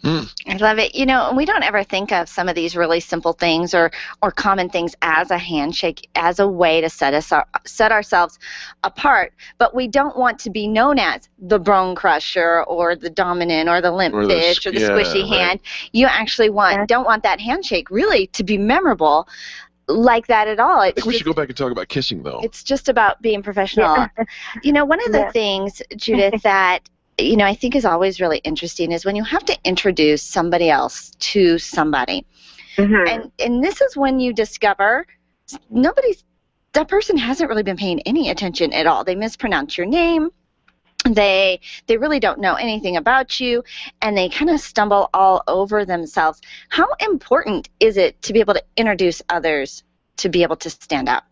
I love it. We don't ever think of some of these really simple things or common things as a handshake, as a way to set ourselves apart. But we don't want to be known as the bone crusher or the dominant or the limp fish or the squishy hand. You actually don't want that handshake really to be memorable like that at all. I think we should go back and talk about kissing, though. It's just about being professional. One of the things, Judith, that I think is always really interesting is when you have to introduce somebody else to somebody. And this is when you discover that person hasn't really been paying any attention at all. They mispronounce your name. They really don't know anything about you, and they kind of stumble all over themselves. How important is it to be able to introduce others to be able to stand out?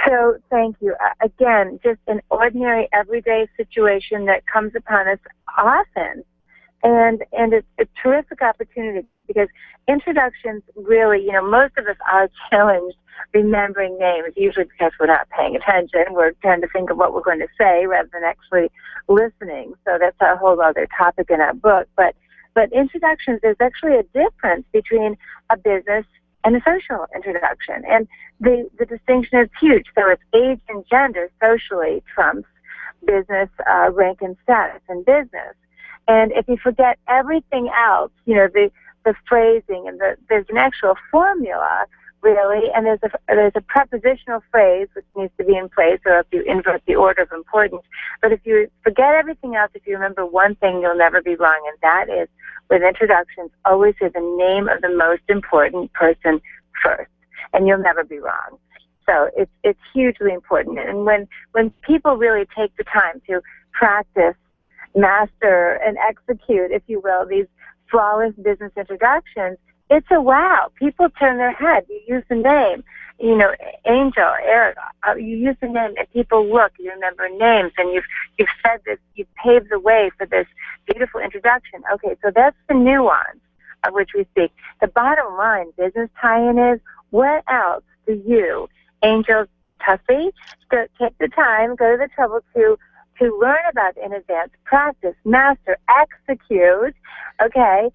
So thank you. Again, just an ordinary, everyday situation that comes upon us often. And it's a terrific opportunity, because introductions really, most of us are challenged remembering names, usually because we're not paying attention. We're trying to think of what we're going to say rather than actually listening. So that's a whole other topic in our book. But introductions, there's actually a difference between a business and a social introduction. And the distinction is huge. So it's age and gender socially trumps business rank and status in business. And if you forget everything else, the phrasing and there's an actual formula, really, and there's a prepositional phrase which needs to be in place, or if you invert the order of importance. But if you forget everything else, if you remember one thing, you'll never be wrong, and that is, with introductions, always say the name of the most important person first, and you'll never be wrong. So it's hugely important. And when people really take the time to practice, master, and execute, if you will, these flawless business introductions, it's a wow. People turn their head. You use the name, Angel, Eric, you use the name, and people look, you remember names, and you've said this, you've paved the way for this beautiful introduction. Okay, so that's the nuance of which we speak. The bottom line business tie-in is, what else do you, Angel Tussey, take the time, go to the trouble to learn about in advance, practice, master, execute, okay?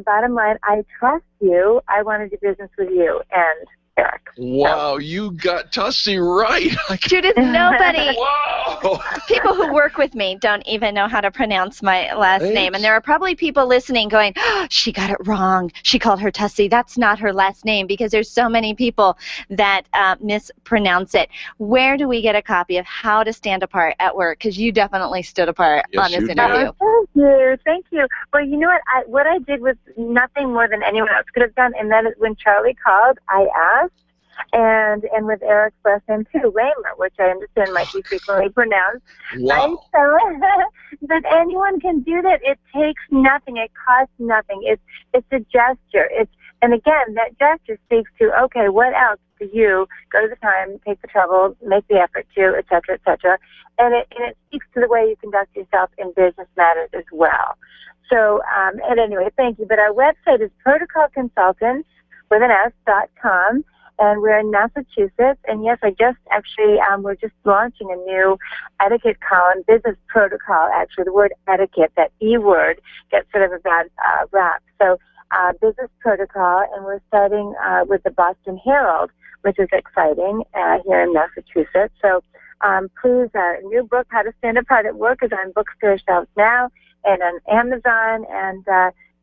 Bottom line, I trust you. I want to do business with you. And Eric. Wow, you got Tussey right. Judith, nobody. Wow. People who work with me don't even know how to pronounce my last name. And there are probably people listening going, oh, she got it wrong. She called her Tussey. That's not her last name, because there's so many people that mispronounce it. Where do we get a copy of How to Stand Apart at Work? Because you definitely stood apart on this interview. Thank you. Well, you know what I did was nothing more than anyone else could have done. And then when Charlie called, I asked. And with Eric's last name too, Raymer, which I understand might be frequently pronounced. Wow. Right? So that anyone can do that. It takes nothing. It costs nothing. It's a gesture. And again, that gesture speaks to, okay, what else do you go to the time, take the trouble, make the effort to, et cetera, et cetera. And it speaks to the way you conduct yourself in business matters as well. So, and anyway, thank you. But our website is protocolconsultants.com. And we're in Massachusetts. And yes, I just actually, we're just launching a new etiquette column, business protocol, actually. The word etiquette, that E word, gets sort of a bad rap. So business protocol, and we're starting with the Boston Herald, which is exciting here in Massachusetts. So please, our new book, How to Stand Apart at Work, is on bookstore shelves now and on Amazon, and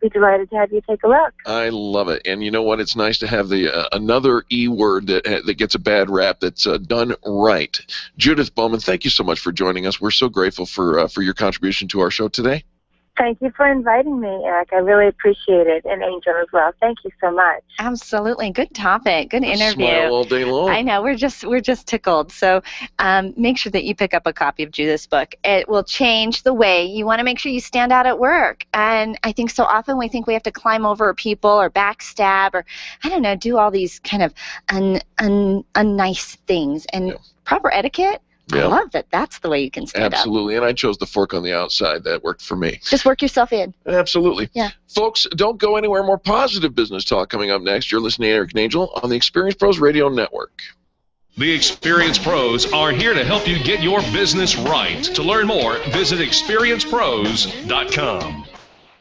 be delighted to have you take a look. I love it. And you know what? It's nice to have the another E word that gets a bad rap that's done right. Judith Bowman, thank you so much for joining us. We're so grateful for your contribution to our show today. Thank you for inviting me, Eric. I really appreciate it, and Angel as well. Thank you so much. Absolutely. Good topic. Good interview. Smile all day long. I know. We're just tickled. So make sure that you pick up a copy of Judith's book. It will change the way you want to make sure you stand out at work. And I think so often we think we have to climb over people or backstab or, I don't know, do all these kind of unnice things. And proper etiquette, I love that. That's the way you can stand up. Absolutely. And I chose the fork on the outside. That worked for me. Just work yourself in. Absolutely. Yeah. Folks, don't go anywhere. More positive business talk coming up next. You're listening to Eric and Angel on the Experience Pros Radio Network. The Experience Pros are here to help you get your business right. To learn more, visit experiencepros.com.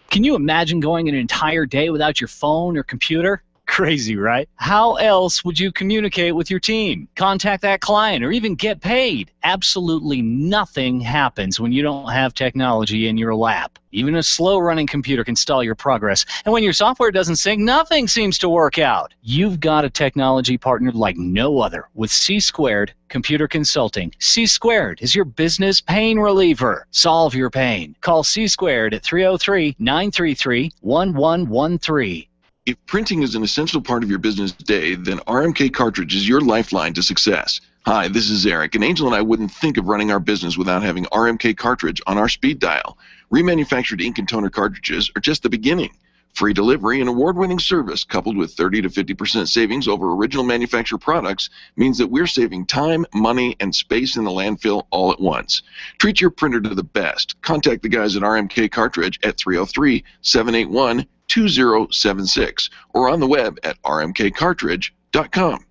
Can you imagine going an entire day without your phone or computer? Crazy, right? How else would you communicate with your team, contact that client, or even get paid? Absolutely nothing happens when you don't have technology in your lap. Even a slow-running computer can stall your progress. And when your software doesn't sync, nothing seems to work out. You've got a technology partner like no other with C² Computer Consulting. C² is your business pain reliever. Solve your pain. Call C² at 303-933-1113. If printing is an essential part of your business day, then RMK Cartridge is your lifeline to success. Hi, this is Eric, and Angel and I wouldn't think of running our business without having RMK Cartridge on our speed dial. Remanufactured ink and toner cartridges are just the beginning. Free delivery and award-winning service coupled with 30 to 50% savings over original manufacturer products means that we're saving time, money, and space in the landfill all at once. Treat your printer to the best. Contact the guys at RMK Cartridge at 303-781-2076 or on the web at rmkcartridge.com.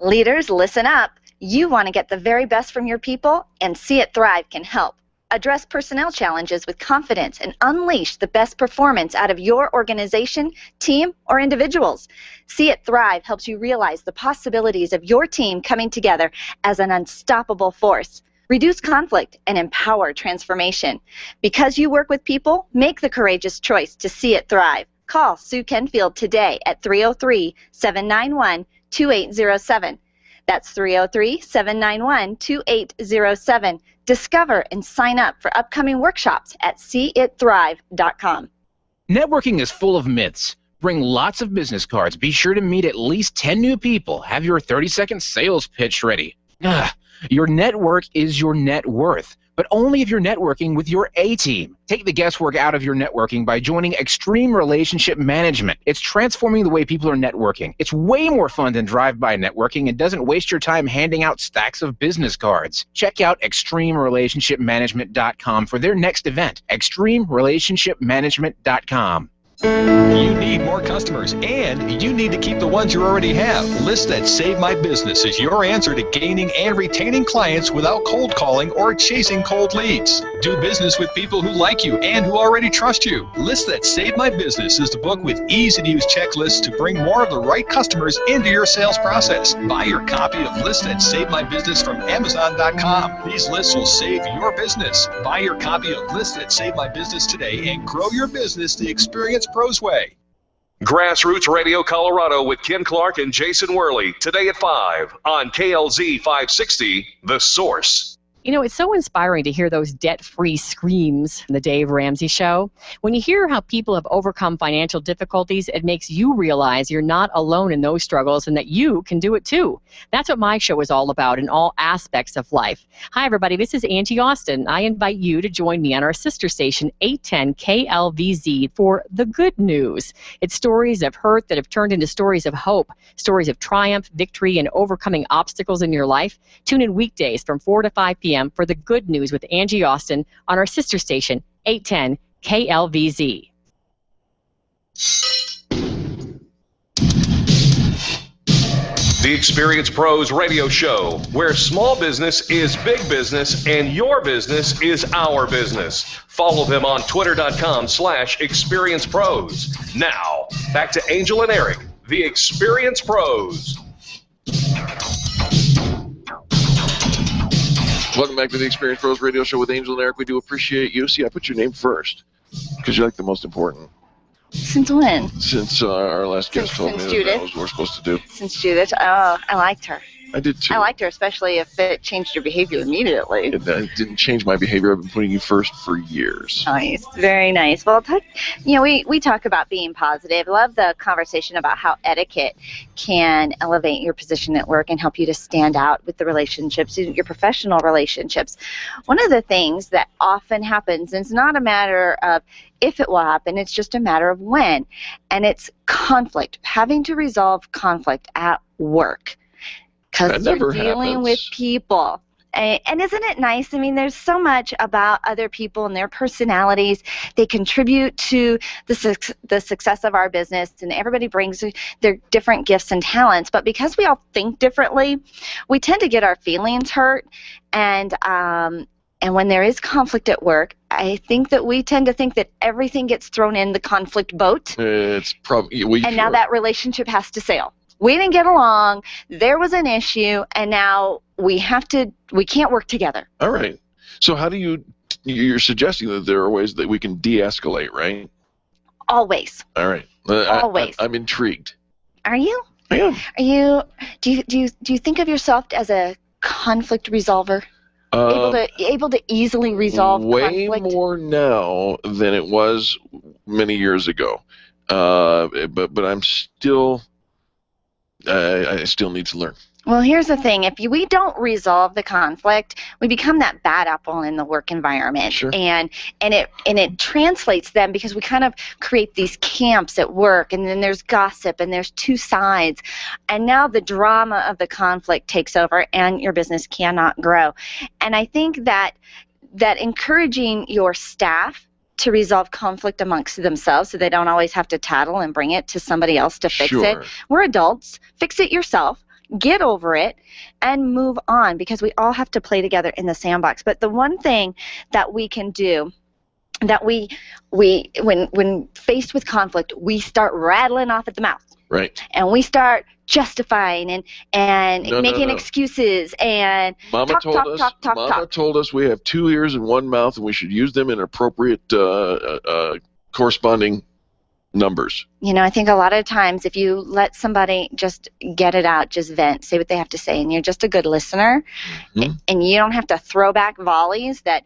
Leaders, listen up. You want to get the very best from your people, and See It Thrive can help. Address personnel challenges with confidence and unleash the best performance out of your organization, team, or individuals. See It Thrive helps you realize the possibilities of your team coming together as an unstoppable force. Reduce conflict and empower transformation. Because you work with people, make the courageous choice to See It Thrive. Call Sue Kenfield today at 303-791-2807. That's 303-791-2807. Discover and sign up for upcoming workshops at seeitthrive.com. Networking is full of myths. Bring lots of business cards. Be sure to meet at least 10 new people. Have your 30-second sales pitch ready. Your network is your net worth, but only if you're networking with your A-team. Take the guesswork out of your networking by joining Extreme Relationship Management. It's transforming the way people are networking. It's way more fun than drive-by networking and doesn't waste your time handing out stacks of business cards. Check out ExtremeRelationshipManagement.com for their next event. ExtremeRelationshipManagement.com. You need more customers, and you need to keep the ones you already have. Lists that Save My Business is your answer to gaining and retaining clients without cold calling or chasing cold leads. Do business with people who like you and who already trust you. Lists that Save My Business is the book with easy-to-use checklists to bring more of the right customers into your sales process. Buy your copy of Lists that Save My Business from Amazon.com. These lists will save your business. Buy your copy of Lists that Save My Business today and grow your business the Experience Pros way. Grassroots Radio Colorado with Ken Clark and Jason Worley today at 5 on KLZ 560, The Source. You know, it's so inspiring to hear those debt-free screams in the Dave Ramsey Show. When you hear how people have overcome financial difficulties, it makes you realize you're not alone in those struggles and that you can do it too. That's what my show is all about in all aspects of life. Hi, everybody. This is Angie Austin. I invite you to join me on our sister station, 810 KLVZ, for The Good News. It's stories of hurt that have turned into stories of hope, stories of triumph, victory, and overcoming obstacles in your life. Tune in weekdays from 4 to 5 p.m. for The Good News with Angie Austin on our sister station, 810 KLVZ. The Experience Pros Radio Show, where small business is big business and your business is our business. Follow them on twitter.com/experiencepros. Now, back to Angel and Eric, the Experience Pros. Welcome back to the Experience Pros Radio Show with Angel and Eric. We do appreciate you. See, I put your name first because you're like the most important. Since when? Since our last guest told me Judith. that was what we're supposed to do. Since Judith. Oh, I liked her. I did too. I liked her, especially if it changed your behavior immediately. It didn't change my behavior. I've been putting you first for years. Nice, very nice. Well, we talk about being positive. Love the conversation about how etiquette can elevate your position at work and help you to stand out with the relationships, your professional relationships. One of the things that often happens, and it's not a matter of if it will happen, it's just a matter of when, and it's conflict, having to resolve conflict at work. Because you're dealing with people. And isn't it nice? I mean, there's so much about other people and their personalities. They contribute to the success of our business, and everybody brings their different gifts and talents. But because we all think differently, we tend to get our feelings hurt. And when there is conflict at work, I think that we tend to think that everything gets thrown in the conflict boat. It's probably and now that relationship has to sail. We didn't get along, there was an issue, and now we can't work together. All right. So how do you're suggesting that there are ways that we can de-escalate, right? Always. All right. Always. I'm intrigued. Are you? I am. Are you, do you think of yourself as a conflict resolver? Able to easily resolve conflict? Way more now than it was many years ago. But I'm still... I still need to learn. Well, here's the thing. If we don't resolve the conflict, we become that bad apple in the work environment. Sure. And it translates then, because we kind of create these camps at work, and then there's gossip, and there's two sides. And now the drama of the conflict takes over, and your business cannot grow. And I think that encouraging your staff to resolve conflict amongst themselves, so they don't always have to tattle and bring it to somebody else to fix it. We're adults. Fix it yourself. Get over it and move on, because we all have to play together in the sandbox. But the one thing that we can do, that we when faced with conflict, we start rattling off at the mouth. Right. And we start justifying and making excuses and Mama told us we have 2 ears and 1 mouth, and we should use them in appropriate corresponding numbers. You know, I think a lot of times if you let somebody just get it out, just vent, say what they have to say, and you're just a good listener, and you don't have to throw back volleys that,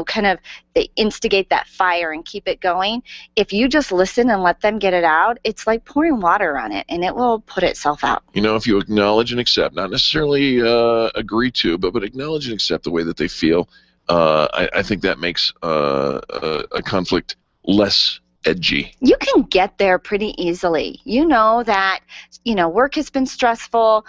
kind of they instigate that fire and keep it going. If you just listen and let them get it out, it's like pouring water on it, and it will put itself out. If you acknowledge and accept, not necessarily agree to, but acknowledge and accept the way that they feel, I think that makes a conflict less edgy. You can get there pretty easily. You know that, work has been stressful,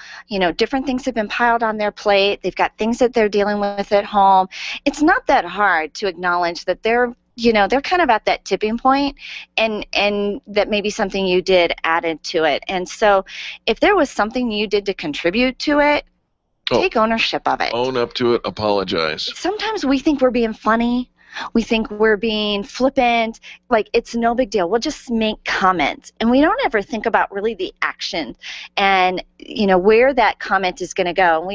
different things have been piled on their plate, they've got things that they're dealing with at home. It's not that hard to acknowledge that they're kind of at that tipping point, and that maybe something you did added to it. And so if there was something you did to contribute to it, take ownership of it. Own up to it, apologize. Sometimes we think we're being funny. We think we're being flippant, like it's no big deal. We'll just make comments, and we don't ever think about really the action and where that comment is going to go.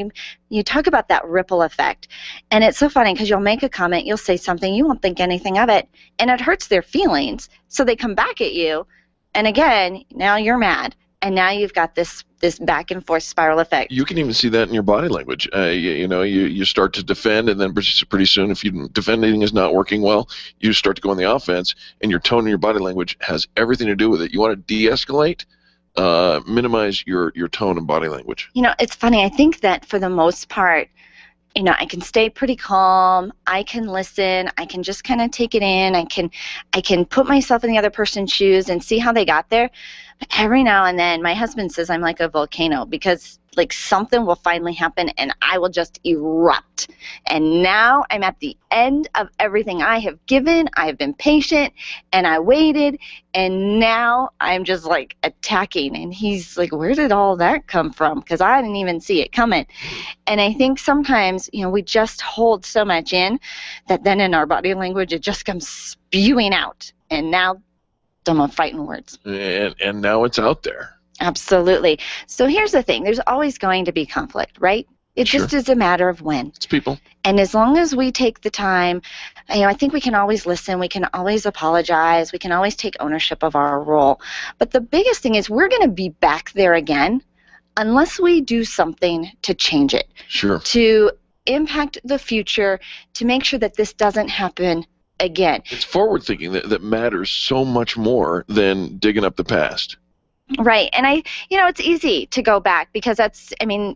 You talk about that ripple effect, and it's so funny because you'll make a comment, you'll say something, you won't think anything of it, and it hurts their feelings, so they come back at you, and again, now you're mad. And now you've got this back and forth spiral effect. You can even see that in your body language. You start to defend, and then pretty soon, if defending is not working well, you start to go on the offense, and your tone and your body language has everything to do with it. You want to de-escalate, minimize your tone and body language. It's funny. I think that for the most part, I can stay pretty calm. I can listen. I can just kind of take it in. I can put myself in the other person's shoes and see how they got there. But every now and then, my husband says I'm like a volcano, because like something will finally happen and I will just erupt. And now I'm at the end of everything I have given. I have been patient and I waited, and now I'm just like attacking. And he's like, where did all that come from? Because I didn't even see it coming. And I think sometimes, we just hold so much in that then in our body language, it just comes spewing out. And now I'm fighting words. And now it's out there. Absolutely. So here's the thing. There's always going to be conflict, right? It just is a matter of when. It's people. And as long as we take the time, I think we can always listen. We can always apologize. We can always take ownership of our role. But the biggest thing is we're going to be back there again unless we do something to change it. Sure. To impact the future, to make sure that this doesn't happen again. It's forward thinking that matters so much more than digging up the past. Right. And it's easy to go back because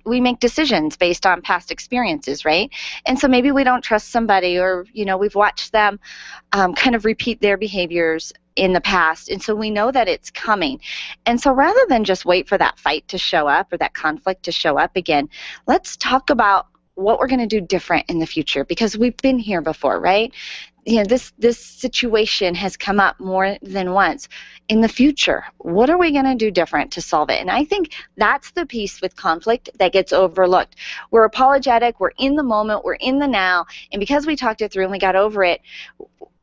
we make decisions based on past experiences, right? And so maybe we don't trust somebody, or, we've watched them kind of repeat their behaviors in the past. And so we know that it's coming. And so rather than just wait for that fight to show up or that conflict to show up again, let's talk about what we're going to do different in the future, because we've been here before, right? This situation has come up more than once. In the future, what are we going to do different to solve it? And I think that's the piece with conflict that gets overlooked. We're apologetic, we're in the moment, we're in the now, and because we talked it through and we got over it,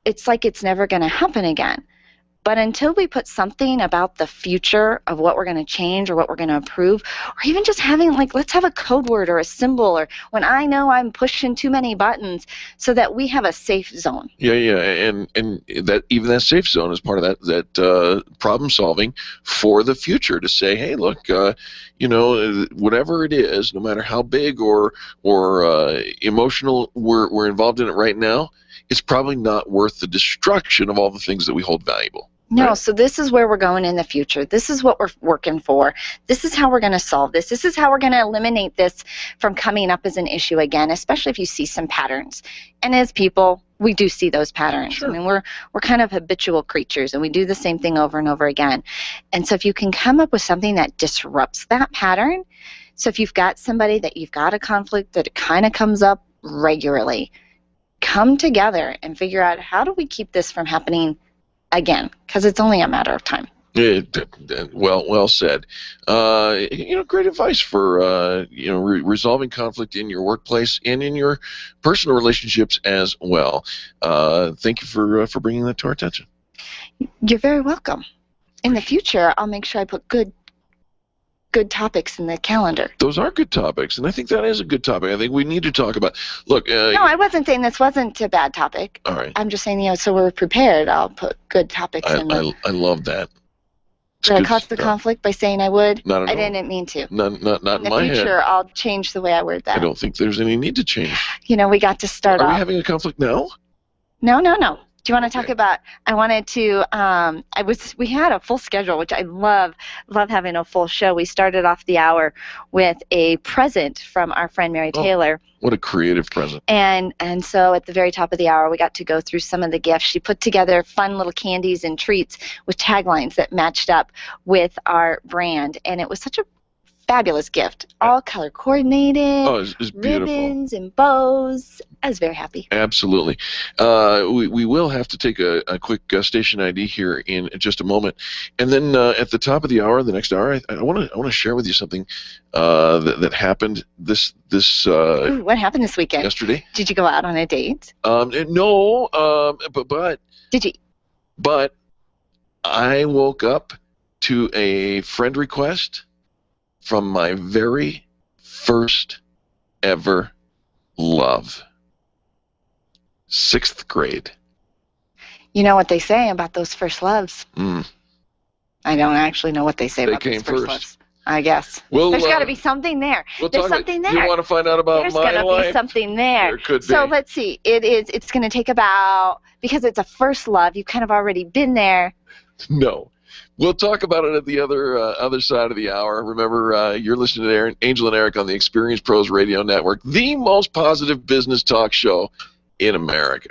it's like it's never going to happen again. But until we put something about the future of what we're going to change or what we're going to improve, or even just having, let's have a code word or a symbol, or when I know I'm pushing too many buttons, so that we have a safe zone. Yeah, and that even that safe zone is part of that problem solving for the future, to say, hey, look, whatever it is, no matter how big or emotional we're involved in it right now, it's probably not worth the destruction of all the things that we hold valuable. No, right? So this is where we're going in the future. This is what we're working for. This is how we're going to solve this. This is how we're going to eliminate this from coming up as an issue again, especially if you see some patterns. And as people, we do see those patterns. Sure. We're kind of habitual creatures, and we do the same thing over and over again. And so if you can come up with something that disrupts that pattern, so if you've got somebody that you've got a conflict that it kind of comes up regularly, come together and figure out, how do we keep this from happening again? Because it's only a matter of time. Well said. Great advice for resolving conflict in your workplace and in your personal relationships as well. Thank you for bringing that to our attention. You're very welcome. In the future, I'll make sure I put good topics in the calendar. Those are good topics, and I think that is a good topic. I think we need to talk about. Look. No, I wasn't saying this wasn't a bad topic. All right. I'm just saying, so we're prepared. I'll put good topics in there. I love that. Did I cause the conflict by saying I would? Not at all. I didn't mean to. Not in my head. In the future, I'll change the way I word that. I don't think there's any need to change. We got to start off. Are we having a conflict now? No. Do you want to talk about? I wanted to. We had a full schedule, which I love having a full show. We started off the hour with a present from our friend Mary Taylor. What a creative present! And so at the very top of the hour, we got to go through some of the gifts. She put together fun little candies and treats with taglines that matched up with our brand, and it was such a fabulous gift, all color coordinated. Oh, it's beautiful. Ribbons and bows. I was very happy. Absolutely. We will have to take a quick station ID here in just a moment, and then at the top of the hour, the next hour, I want to share with you something that happened this. Ooh, what happened this weekend? Yesterday. Did you go out on a date? No. But. Did you? But I woke up to a friend request from my very first ever love. 6th grade. You know what they say about those first loves? I don't actually know what they say about those first loves. I guess. There's got to be something there. There's something there. You want to find out about There's my life? There's got to be something there. There could be. So let's see. It's going to take about, because it's a first love, you've kind of already been there. No. We'll talk about it at the other side of the hour. Remember, you're listening to Angel and Eric on the Experience Pros Radio Network, the most positive business talk show in America.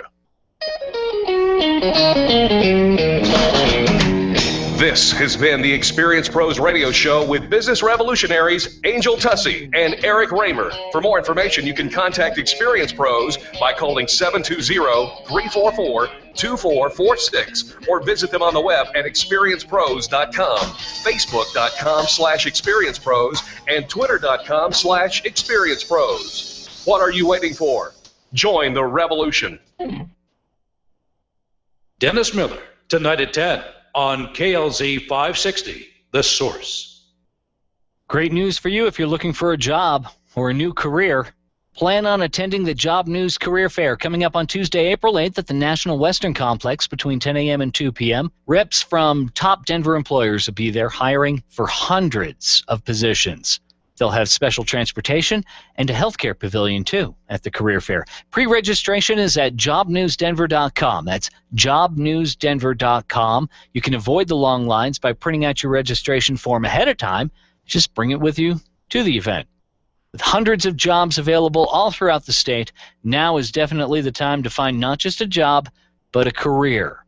This has been the Experience Pros Radio Show with business revolutionaries Angel Tussey and Eric Raymer. For more information, you can contact Experience Pros by calling 720-344-2446 or visit them on the web at experiencepros.com, facebook.com/experiencepros, and twitter.com/experiencepros. What are you waiting for? Join the revolution. Dennis Meuller, tonight at 10 on KLZ 560, The Source. Great news for you if you're looking for a job or a new career. Plan on attending the Job News Career Fair coming up on Tuesday, April 8th at the National Western Complex between 10 a.m. and 2 p.m. Reps from top Denver employers will be there hiring for hundreds of positions. They'll have special transportation and a healthcare pavilion, too, at the career fair. Pre-registration is at jobnewsdenver.com. That's jobnewsdenver.com. You can avoid the long lines by printing out your registration form ahead of time. Just bring it with you to the event. With hundreds of jobs available all throughout the state, now is definitely the time to find not just a job, but a career.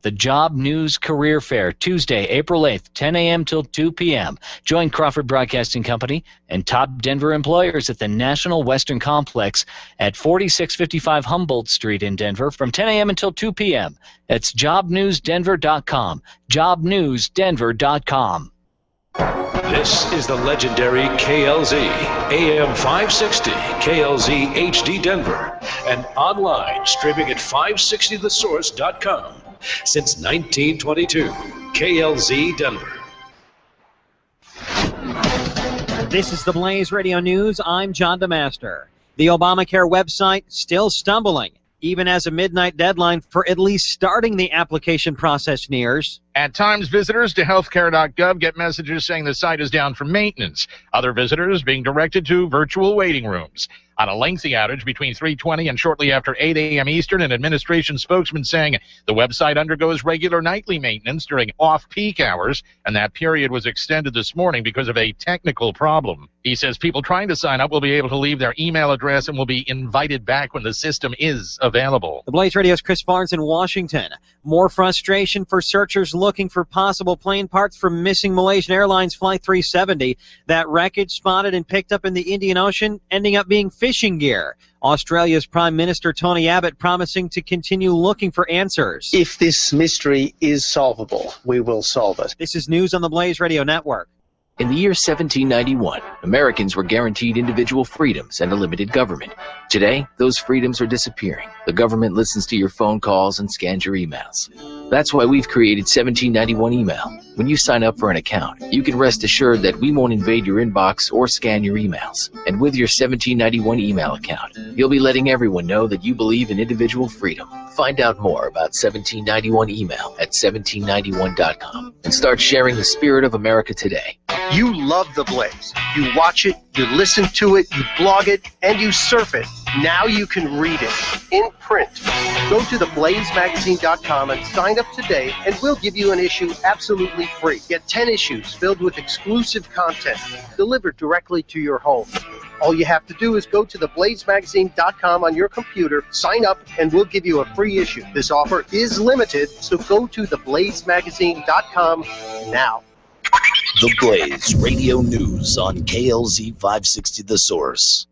The Job News Career Fair, Tuesday, April 8th, 10 a.m. till 2 p.m. Join Crawford Broadcasting Company and top Denver employers at the National Western Complex at 4655 Humboldt Street in Denver from 10 a.m. until 2 p.m. That's jobnewsdenver.com, jobnewsdenver.com. This is the legendary KLZ, AM 560, KLZ HD Denver, and online streaming at 560thesource.com. Since 1922, KLZ Denver. This is the Blaze Radio News. I'm John DeMaster. The Obamacare website still stumbling, even as a midnight deadline for at least starting the application process nears. At times, visitors to healthcare.gov get messages saying the site is down for maintenance. Other visitors being directed to virtual waiting rooms. On a lengthy outage between 3:20 and shortly after 8 a.m. Eastern, an administration spokesman saying the website undergoes regular nightly maintenance during off-peak hours, and that period was extended this morning because of a technical problem. He says people trying to sign up will be able to leave their email address and will be invited back when the system is available. The Blaze Radio's Chris Barnes in Washington. More frustration for searchers looking for possible plane parts from missing Malaysian Airlines Flight 370. That wreckage spotted and picked up in the Indian Ocean, ending up being fishing gear. Australia's Prime Minister Tony Abbott promising to continue looking for answers. If this mystery is solvable, we will solve it. This is news on the Blaze Radio Network. In the year 1791, Americans were guaranteed individual freedoms and a limited government. Today, those freedoms are disappearing. The government listens to your phone calls and scans your emails. That's why we've created 1791 Email. When you sign up for an account, you can rest assured that we won't invade your inbox or scan your emails. And with your 1791 Email account, you'll be letting everyone know that you believe in individual freedom. Find out more about 1791 Email at 1791.com and start sharing the spirit of America today. You love The Blaze. You watch it, you listen to it, you blog it, and you surf it. Now you can read it in print. Go to theblazemagazine.com and sign up today, and we'll give you an issue absolutely free. Get 10 issues filled with exclusive content delivered directly to your home. All you have to do is go to theblazemagazine.com on your computer, sign up, and we'll give you a free issue. This offer is limited, so go to theblazemagazine.com now. The Blaze Radio News on KLZ 560 The Source.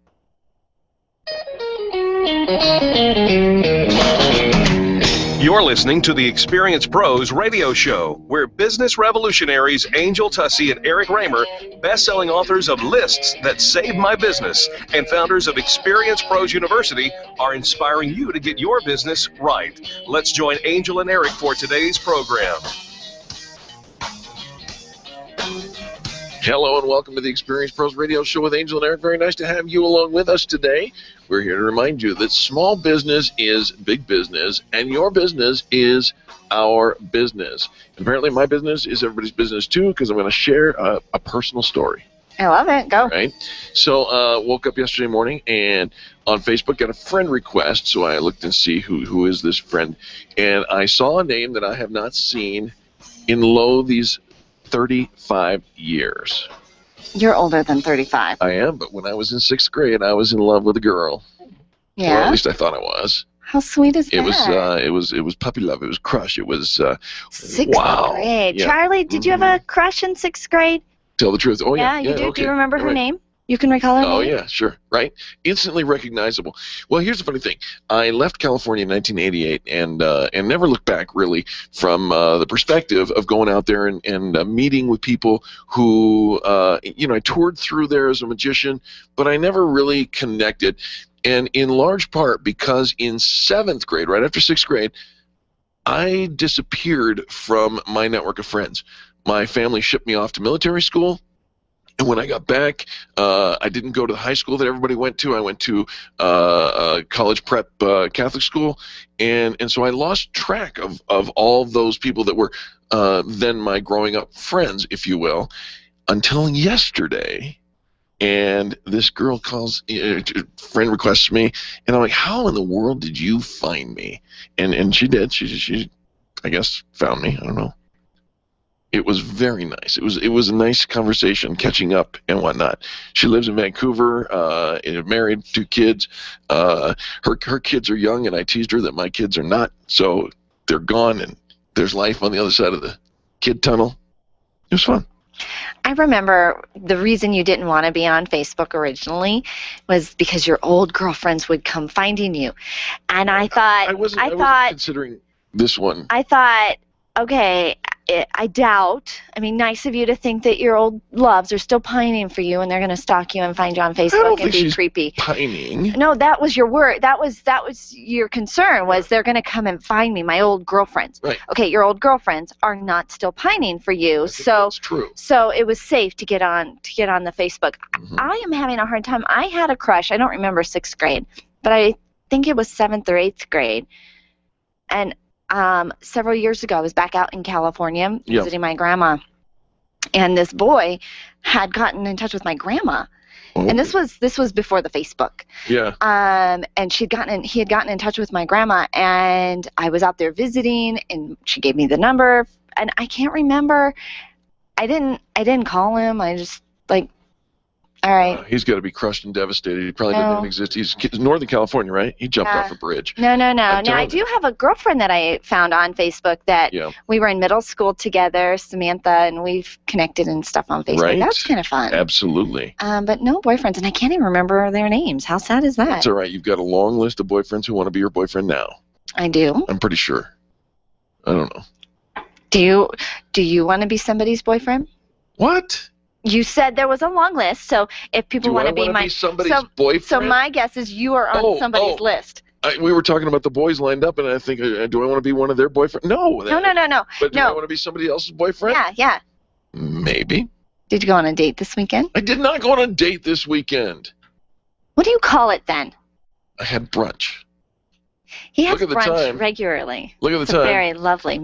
You're listening to the Experience Pros Radio Show, where business revolutionaries Angel Tussey and Eric Raymer, best-selling authors of Lists That Saved My Business, and founders of Experience Pros University, are inspiring you to get your business right. Let's join Angel and Eric for today's program. Hello and welcome to the Experience Pros Radio Show with Angel and Eric. Very nice to have you along with us today. We're here to remind you that small business is big business, and your business is our business. And apparently my business is everybody's business too, because I'm going to share a personal story. I love it. Go. Right. So woke up yesterday morning and on Facebook got a friend request. So I looked and see who is this friend, and I saw a name that I have not seen in these 35 years. You're older than 35. I am, but when I was in 6th grade, I was in love with a girl. Yeah. Or at least I thought I was. How sweet is that? It was puppy love. It was crush. It was Sixth grade. Yeah. Charlie, did you have a crush in 6th grade? Tell the truth. Oh yeah. You do. Okay. Do you remember her Right. name? You can recall her name? Oh yeah, sure. Right. Instantly recognizable. Well, here's the funny thing. I left California in 1988 and never looked back really from the perspective of going out there and meeting with people who I toured through there as a magician, but I never really connected. And in large part because in 7th grade, right after 6th grade, I disappeared from my network of friends. My family shipped me off to military school. And when I got back, I didn't go to the high school that everybody went to. I went to college prep Catholic school, and so I lost track of all those people that were then my growing up friends, if you will, until yesterday. And this girl friend requests me, and I'm like, how in the world did you find me? And she did. She I guess found me. I don't know. It was very nice. It was a nice conversation, catching up and whatnot. She lives in Vancouver, married, 2 kids. Her kids are young, and I teased her that my kids are not. So they're gone, and there's life on the other side of the kid tunnel. It was fun. I remember the reason you didn't want to be on Facebook originally was because your old girlfriends would come finding you, and I thought I wasn't considering this one. I thought, okay, I doubt. I mean, nice of you to think that your old loves are still pining for you, and they're going to stalk you and find you on Facebook and be creepy. Pining. No, that was your word. That was your concern. Was they're going to come and find me, my old girlfriends. Right. Okay, your old girlfriends are not still pining for you, so that's true. So it was safe to get on the Facebook. Mm-hmm. I am having a hard time. I had a crush. I don't remember 6th grade, but I think it was 7th or 8th grade, and several years ago, I was back out in California visiting my grandma, and this boy had gotten in touch with my grandma, and this was before the Facebook. Yeah. And he had gotten in touch with my grandma, and I was out there visiting, and she gave me the number, and I can't remember. I didn't call him. I just all right. He's got to be crushed and devastated. He probably didn't even exist. He's Northern California, right? He jumped off a bridge. No. Now, I do have a girlfriend that I found on Facebook that we were in middle school together, Samantha, and we've connected and stuff on Facebook. Right. That's kind of fun. Absolutely. But no boyfriends, and I can't even remember their names. How sad is that? That's all right. You've got a long list of boyfriends who want to be your boyfriend now. I do. I'm pretty sure. I don't know. Do you want to be somebody's boyfriend? What? You said there was a long list, so if people want to be somebody's boyfriend? So my guess is you are on somebody's list. We were talking about the boys lined up, and I think, do I want to be one of their boyfriends? No. No. But do I want to be somebody else's boyfriend? Yeah. Maybe. Did you go on a date this weekend? I did not go on a date this weekend. What do you call it then? I had brunch. He has brunch regularly. Look at the it's time. It's a very lovely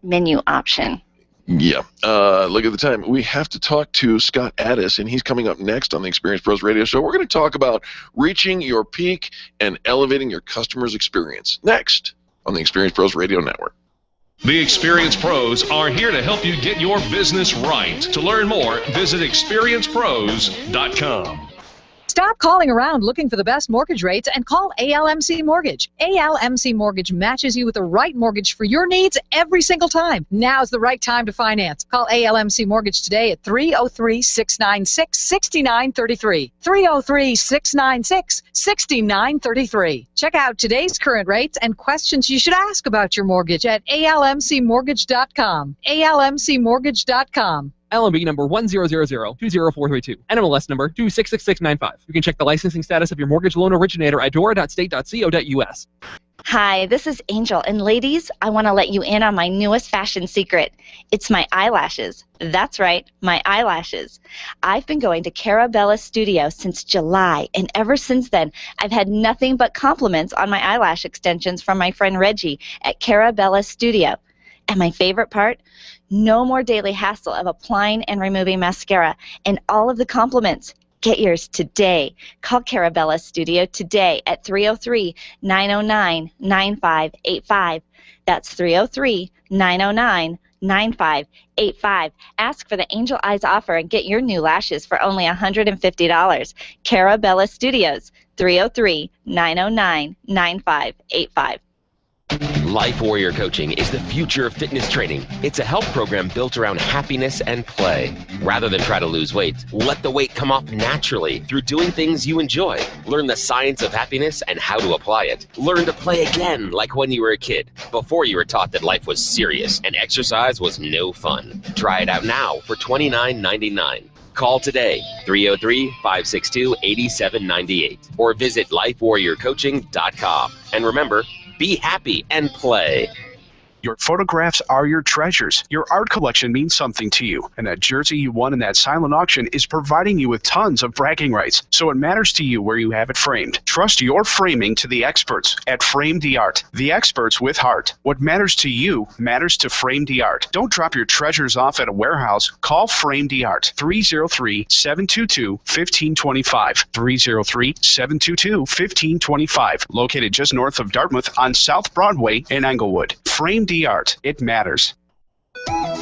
menu option. Yeah. Look at the time. We have to talk to Scott Addis, and he's coming up next on the Experience Pros Radio Show. We're going to talk about reaching your peak and elevating your customer's experience. Next on the Experience Pros Radio Network. The Experience Pros are here to help you get your business right. To learn more, visit experiencepros.com. Stop calling around looking for the best mortgage rates and call ALMC Mortgage. ALMC Mortgage matches you with the right mortgage for your needs every single time. Now's the right time to finance. Call ALMC Mortgage today at 303-696-6933. 303-696-6933. Check out today's current rates and questions you should ask about your mortgage at almcmortgage.com. almcmortgage.com. LMB number 100020432. NMLS number 266695. You can check the licensing status of your mortgage loan originator at dora.state.co.us. Hi, this is Angel, and ladies, I want to let you in on my newest fashion secret. It's my eyelashes. That's right, my eyelashes. I've been going to Carabella Studio since July, and ever since then, I've had nothing but compliments on my eyelash extensions from my friend Reggie at Carabella Studio. And my favorite part? No more daily hassle of applying and removing mascara, and all of the compliments. Get yours today. Call Carabella Studio today at 303-909-9585. That's 303-909-9585. 9585. Ask for the Angel Eyes offer and get your new lashes for only $150. Carabella Studios, 303-909-9585. Life Warrior Coaching is the future of fitness training. It's a health program built around happiness and play. Rather than try to lose weight, let the weight come off naturally through doing things you enjoy. Learn the science of happiness and how to apply it. Learn to play again like when you were a kid, before you were taught that life was serious and exercise was no fun. Try it out now for $29.99. Call today, 303-562-8798, or visit lifewarriorcoaching.com. And remember, be happy and play. Your photographs are your treasures. Your art collection means something to you, and that jersey you won in that silent auction is providing you with tons of bragging rights, so it matters to you where you have it framed. Trust your framing to the experts at Frame the Art, the experts with heart. What matters to you matters to Frame the Art. Don't drop your treasures off at a warehouse. Call Frame the Art, 303-722-1525, 303-722-1525, located just north of Dartmouth on South Broadway in Englewood. Frame the Art. It matters.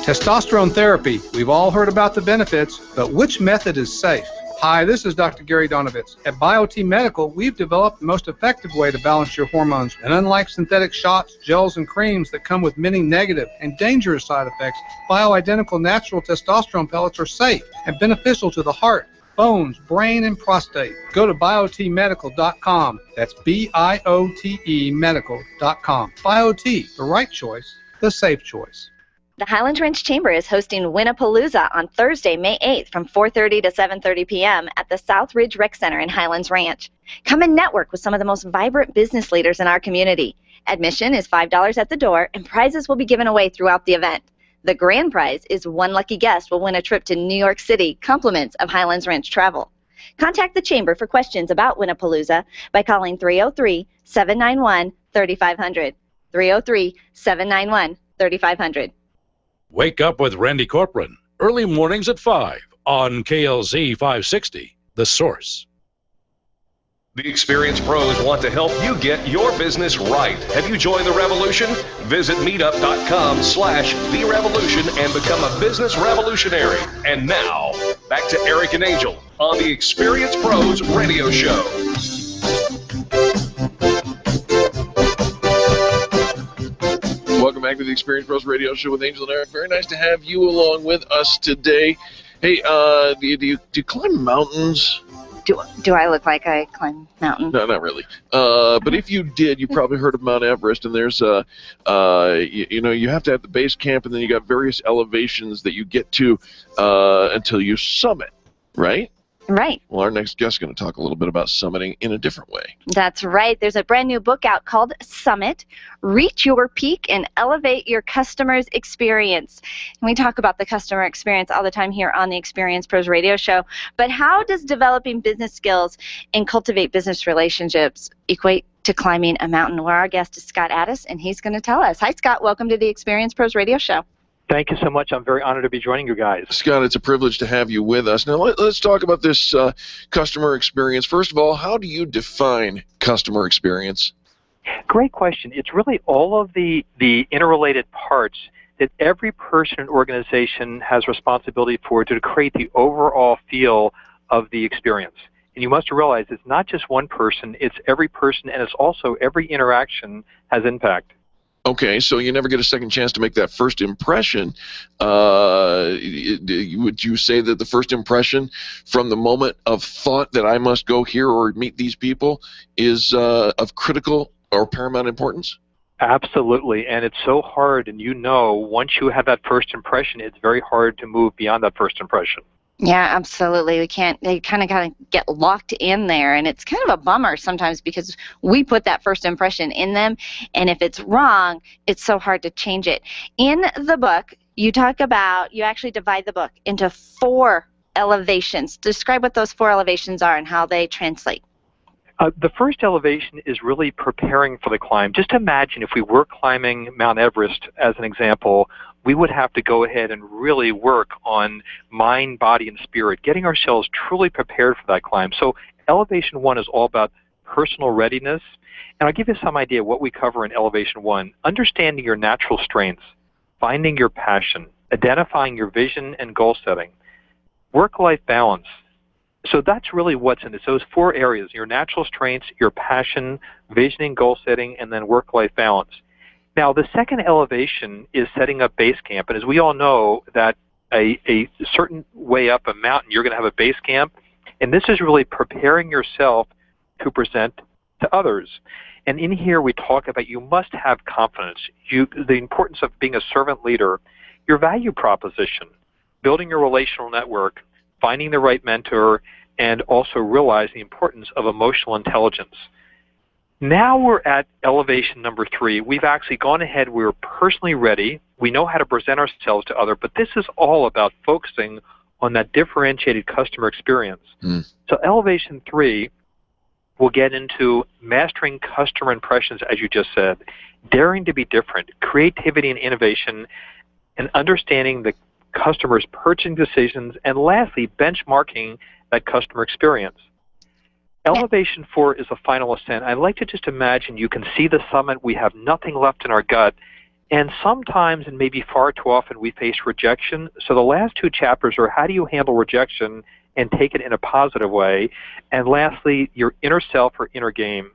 Testosterone therapy. We've all heard about the benefits, but which method is safe? Hi, this is Dr. Gary Donovitz. At BioT Medical, we've developed the most effective way to balance your hormones. And unlike synthetic shots, gels, and creams that come with many negative and dangerous side effects, bioidentical natural testosterone pellets are safe and beneficial to the heart, bones, brain, and prostate. Go to biotmedical.com. That's BIOTE medical.com. BioT, the right choice, the safe choice. The Highlands Ranch Chamber is hosting Winnapalooza on Thursday, May 8th from 4:30 to 7:30 p.m. at the South Ridge Rec Center in Highlands Ranch. Come and network with some of the most vibrant business leaders in our community. Admission is $5 at the door, and prizes will be given away throughout the event. The grand prize is one lucky guest will win a trip to New York City, compliments of Highlands Ranch Travel. Contact the Chamber for questions about Winnapalooza by calling 303-791-3500. 303-791-3500. Wake up with Randy Corcoran, early mornings at 5 on KLZ 560, The Source. The experienced pros want to help you get your business right. Have you joined the revolution? Visit meetup.com/therevolution and become a business revolutionary. And now, back to Eric and Angel on the Experienced Pros Radio Show. Welcome back to the Experienced Pros Radio Show with Angel and Eric. Very nice to have you along with us today. Hey, do you climb mountains? Do I look like I climb mountains? No, not really. But if you did, you probably heard of Mount Everest, and there's you have to have the base camp, and then you got various elevations that you get to until you summit, right? Right. Well, our next guest is going to talk a little bit about summiting in a different way. That's right. There's a brand new book out called Summit, Reach Your Peak and Elevate Your Customer's Experience. And we talk about the customer experience all the time here on the Experience Pros Radio Show. But how does developing business skills and cultivate business relationships equate to climbing a mountain? Well, our guest is Scott Addis, and he's going to tell us. Hi, Scott. Welcome to the Experience Pros Radio Show. Thank you so much. I'm very honored to be joining you guys. Scott, it's a privilege to have you with us. Now, let's talk about this customer experience. First of all, how do you define customer experience? Great question. It's really all of the interrelated parts that every person and organization has responsibility for to create the overall feel of the experience. And you must realize it's not just one person, it's every person, and it's also every interaction has impact. Okay, so you never get a second chance to make that first impression. Would you say that the first impression from the moment of thought that I must go here or meet these people is of critical or paramount importance? Absolutely, and it's so hard, and once you have that first impression, it's very hard to move beyond that first impression. Yeah, absolutely. They kind of get locked in there, and it's kind of a bummer sometimes because we put that first impression in them, and if it's wrong, it's so hard to change it. In the book, you actually divide the book into 4 elevations. Describe what those 4 elevations are and how they translate. The first elevation is really preparing for the climb. Just imagine if we were climbing Mount Everest, as an example, we would have to go ahead and really work on mind, body, and spirit, getting ourselves truly prepared for that climb. So Elevation 1 is all about personal readiness. And I'll give you some idea of what we cover in Elevation 1. Understanding your natural strengths, finding your passion, identifying your vision and goal setting, work-life balance. So that's really what's in it. Those 4 areas: your natural strengths, your passion, visioning, goal setting, and then work-life balance. Now, the second elevation is setting up base camp. And as we all know, that a certain way up a mountain, you're going to have a base camp. And this is really preparing yourself to present to others. And in here, we talk about you must have confidence, the importance of being a servant leader, your value proposition, building your relational network, finding the right mentor, and also realize the importance of emotional intelligence. Now we're at elevation number 3. We've actually gone ahead. We're personally ready. We know how to present ourselves to others, but this is all about focusing on that differentiated customer experience. So elevation 3 will get into mastering customer impressions, as you just said, daring to be different, creativity and innovation, and understanding the customer's purchasing decisions, and lastly, benchmarking that customer experience. Elevation 4 is the final ascent. I like to just imagine you can see the summit. We have nothing left in our gut. And sometimes, and maybe far too often, we face rejection. So the last 2 chapters are how do you handle rejection and take it in a positive way. And lastly, your inner self or inner game.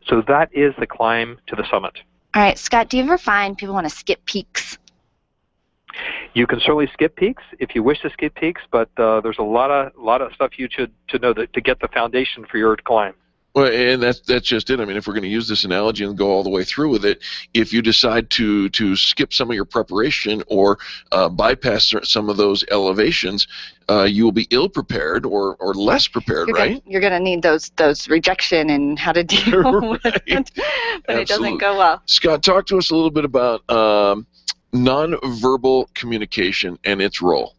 So that is the climb to the summit. All right, Scott, do you ever find people want to skip peaks? You can certainly skip peaks if you wish to skip peaks, but there's a lot of stuff you should know that to get the foundation for your climb. Well, and that's just it. I mean, if we're going to use this analogy and go all the way through with it, if you decide to skip some of your preparation or bypass some of those elevations, you will be ill-prepared or less prepared, right? You're going to need those rejection and how to deal with it when it doesn't go well. Scott, talk to us a little bit about nonverbal communication and its role.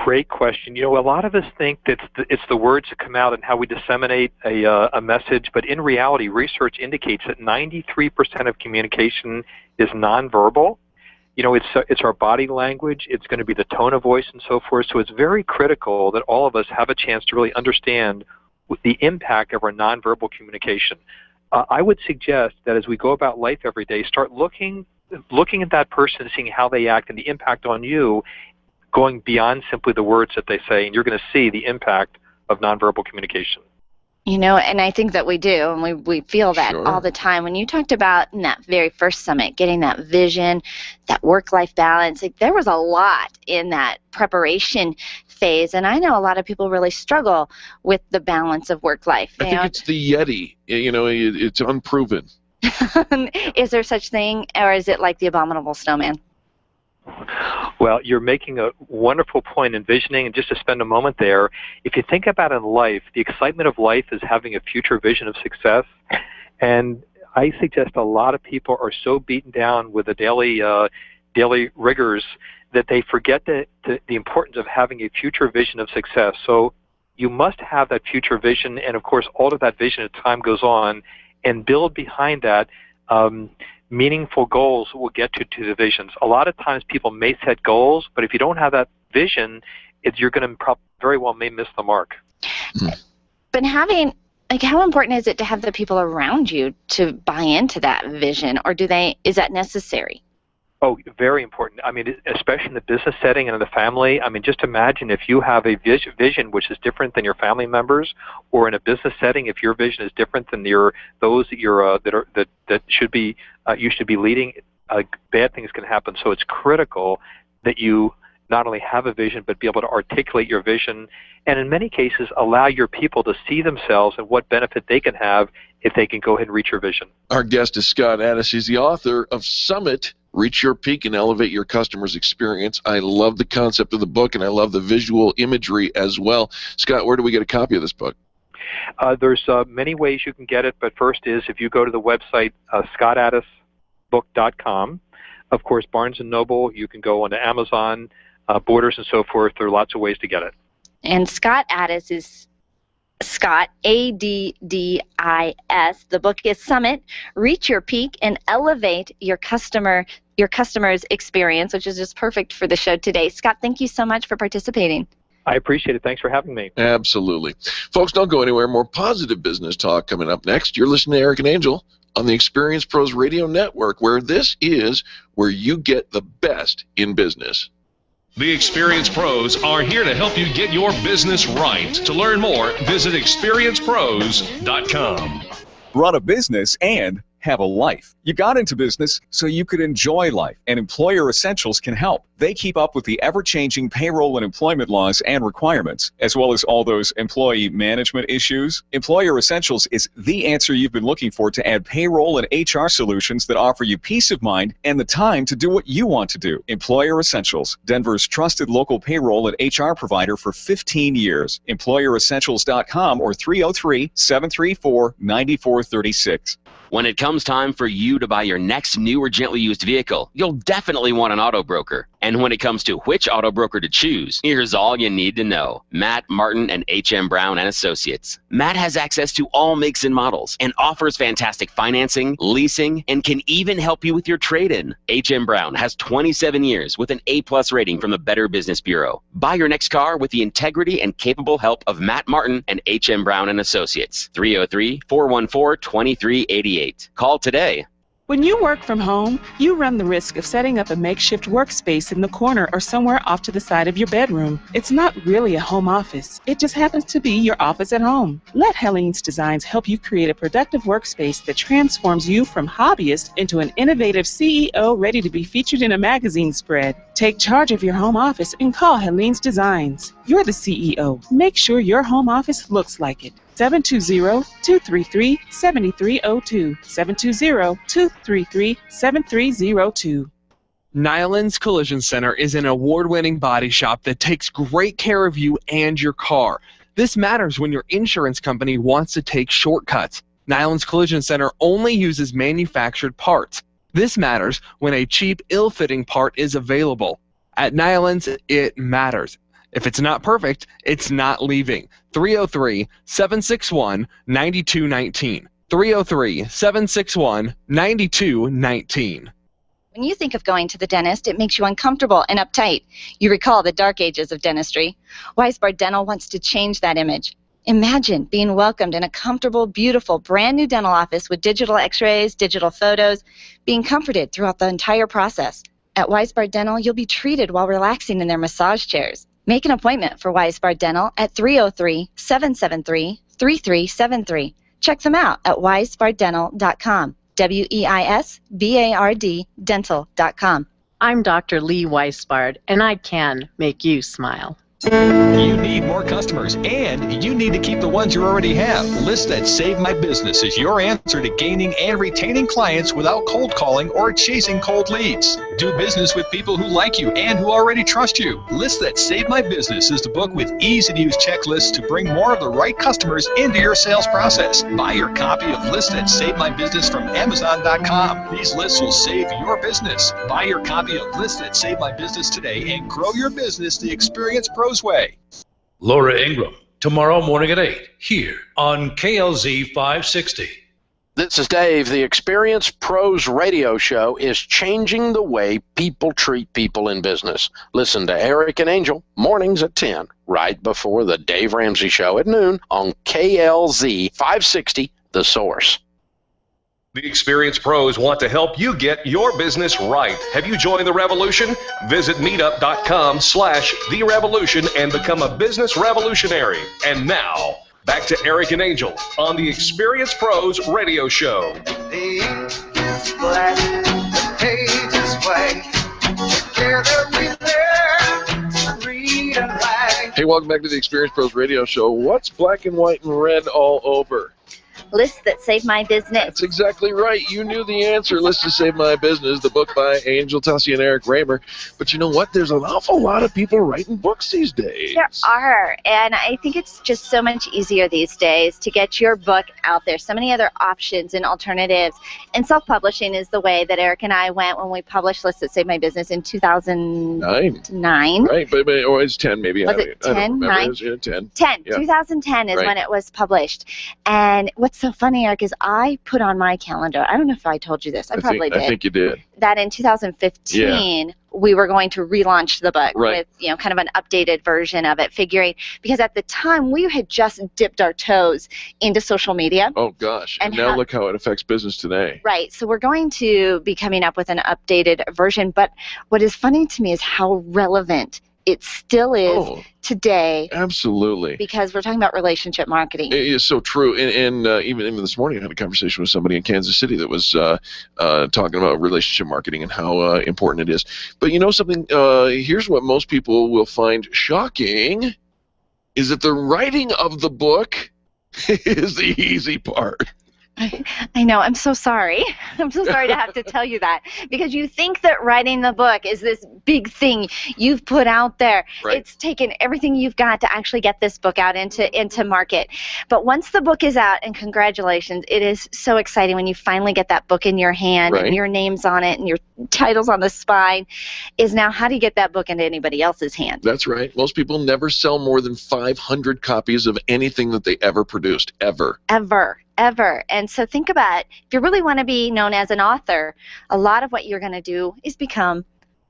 Great question. You know, a lot of us think that it's the words that come out and how we disseminate a message, but in reality, research indicates that 93% of communication is nonverbal. You know, it's our body language, it's going to be the tone of voice and so forth, so it's very critical that all of us have a chance to really understand the impact of our nonverbal communication. I would suggest that as we go about life every day, start looking at that person, seeing how they act and the impact on you, going beyond simply the words that they say, and you're going to see the impact of nonverbal communication. You know, and I think that we do, and we feel that Sure. all the time. When you talked about in that very first summit, getting that vision, that work-life balance, like, there was a lot in that preparation phase, and I know a lot of people really struggle with the balance of work-life. I think it's the Yeti. You know, it's unproven. Is there such thing, or is it like the abominable snowman? Well, you're making a wonderful point, envisioning, and just to spend a moment there, if you think about in life, the excitement of life is having a future vision of success, and I suggest a lot of people are so beaten down with the daily rigors that they forget the importance of having a future vision of success. So you must have that future vision, and of course, alter that vision as time goes on, and build behind that. Meaningful goals will get to the visions. A lot of times people may set goals, but if you don't have that vision, you're going to very well may miss the mark. But how important is it to have the people around you to buy into that vision, or is that necessary? Oh, very important. I mean, especially in the business setting and in the family. I mean, just imagine if you have a vision which is different than your family members, or in a business setting, if your vision is different than those that you should be leading, bad things can happen. So it's critical that you not only have a vision, but be able to articulate your vision, and in many cases, allow your people to see themselves and what benefit they can have if they can go ahead and reach your vision. Our guest is Scott Addis. He's the author of Summit, Reach Your Peak and Elevate Your Customer's Experience. I love the concept of the book, and I love the visual imagery as well. Scott, where do we get a copy of this book? There's many ways you can get it, but first is if you go to the website, scottaddisbook.com. Of course, Barnes & Noble, you can go onto Amazon, Borders and so forth. There are lots of ways to get it. And Scott Addis is Scott, Addis. The book is Summit, Reach Your Peak, and Elevate Your Customer's Experience, which is just perfect for the show today. Scott, thank you so much for participating. I appreciate it. Thanks for having me. Absolutely. Folks, don't go anywhere. More positive business talk coming up next. You're listening to Eric and Angel on the Experience Pros Radio Network, where this is where you get the best in business. The Experience Pros are here to help you get your business right. To learn more, visit experiencepros.com. Run a business and have a life. You got into business so you could enjoy life, and Employer Essentials can help. They keep up with the ever-changing payroll and employment laws and requirements, as well as all those employee management issues. Employer Essentials is the answer you've been looking for to add payroll and HR solutions that offer you peace of mind and the time to do what you want to do. Employer Essentials, Denver's trusted local payroll and HR provider for 15 years. EmployerEssentials.com or 303-734-9436. When it comes time for you to buy your next new or gently used vehicle, you'll definitely want an auto broker. And when it comes to which auto broker to choose, here's all you need to know. Matt Martin and H.M. Brown and Associates. Matt has access to all makes and models and offers fantastic financing, leasing, and can even help you with your trade-in. H.M. Brown has 27 years with an A+ rating from the Better Business Bureau. Buy your next car with the integrity and capable help of Matt Martin and H.M. Brown and Associates. 303-414-2388. Call today. When you work from home, you run the risk of setting up a makeshift workspace in the corner or somewhere off to the side of your bedroom. It's not really a home office. It just happens to be your office at home. Let Helene's Designs help you create a productive workspace that transforms you from hobbyist into an innovative CEO ready to be featured in a magazine spread. Take charge of your home office and call Helene's Designs. You're the CEO. Make sure your home office looks like it. 720-233-7302. 720-233-7302. Nyland's Collision Center is an award-winning body shop that takes great care of you and your car. This matters when your insurance company wants to take shortcuts. Nyland's Collision Center only uses manufactured parts. This matters when a cheap, ill-fitting part is available. At Nyland's, it matters. If it's not perfect, it's not leaving. 303-761-9219. 303-761-9219. When you think of going to the dentist, it makes you uncomfortable and uptight. You recall the dark ages of dentistry. Weisbard Dental wants to change that image. Imagine being welcomed in a comfortable, beautiful, brand new dental office with digital x-rays, digital photos, being comforted throughout the entire process. At Weisbard Dental, you'll be treated while relaxing in their massage chairs. Make an appointment for Weisbard Dental at 303-773-3373. Check them out at weisbarddental.com. WEISBARD dental.com. I'm Dr. Lee Weisbard, and I can make you smile. You need more customers, and you need to keep the ones you already have. List That Save My Business is your answer to gaining and retaining clients without cold calling or chasing cold leads. Do business with people who like you and who already trust you. List That Save My Business is the book with easy-to-use checklists to bring more of the right customers into your sales process. Buy your copy of List That Save My Business from Amazon.com. These lists will save your business. Buy your copy of List That Save My Business today and grow your business the Experience Pros way. Laura Ingram, tomorrow morning at 8, here on KLZ 560. This is Dave. The Experience Pros radio show is changing the way people treat people in business. Listen to Eric and Angel mornings at 10, right before the Dave Ramsey Show at noon on KLZ 560, The Source. The Experience Pros want to help you get your business right. Have you joined the revolution? Visit meetup.com/therevolution and become a business revolutionary. And now, back to Eric and Angel on the Experience Pros radio show. The ink is black, the page is white. Together we learn to read and write. Hey, welcome back to the Experience Pros radio show. What's black and white and red all over? Lists That Save My Business. That's exactly right. You knew the answer. Lists to Save My Business, the book by Angel Tussey and Eric Raymer. But you know what? There's an awful lot of people writing books these days. There are, and I think it's just so much easier these days to get your book out there. So many other options and alternatives. And self-publishing is the way that Eric and I went when we published Lists That Save My Business in 2009. Right, but it's 10 maybe. Was it 10? 9? 10. 10. Yeah. 2010 is Right. when it was published. And what's what's so funny, Eric, is I put on my calendar, I don't know if I told you this, I probably did. I think you did. That in 2015, we were going to relaunch the book with, kind of an updated version of it, figuring, because at the time we had just dipped our toes into social media. Oh, gosh. And now look how it affects business today. Right. So we're going to be coming up with an updated version. But what is funny to me is how relevant it still is today. Absolutely. Because we're talking about relationship marketing. It is so true. And even this morning I had a conversation with somebody in Kansas City that was talking about relationship marketing and how important it is. But you know something? Here's what most people will find shocking, is that the writing of the book is the easy part. I know. I'm so sorry. I'm so sorry to have to tell you that, because you think that writing the book is this big thing you've put out there. Right. It's taken everything you've got to actually get this book out into market. But once the book is out, and congratulations, it is so exciting when you finally get that book in your hand and your name's on it and your title's on the spine, is now how do you get that book into anybody else's hand? That's right. Most people never sell more than 500 copies of anything that they ever produced, ever. Ever. And so think about, if you really want to be known as an author, a lot of what you're going to do is become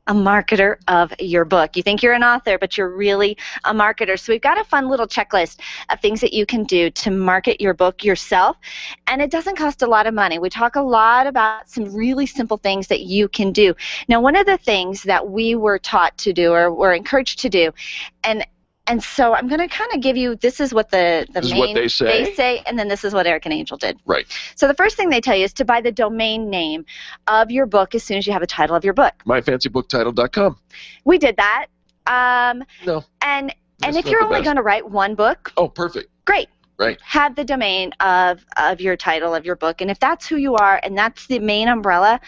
a marketer of your book. You think you're an author, but you're really a marketer. So we've got a fun little checklist of things that you can do to market your book yourself, and it doesn't cost a lot of money. We talk a lot about some really simple things that you can do. Now, one of the things that we were taught to do, or were encouraged to do, and so I'm going to kind of give you, this is what the This is main, what they say. And then this is what Eric and Angel did. Right. So the first thing they tell you is to buy the domain name of your book as soon as you have a title of your book. MyFancyBookTitle.com. We did that. No. And That's if not you're the only best. going to write one book, Oh, perfect. great. Right. Have the domain of your title of your book. And if that's who you are, and that's the main umbrella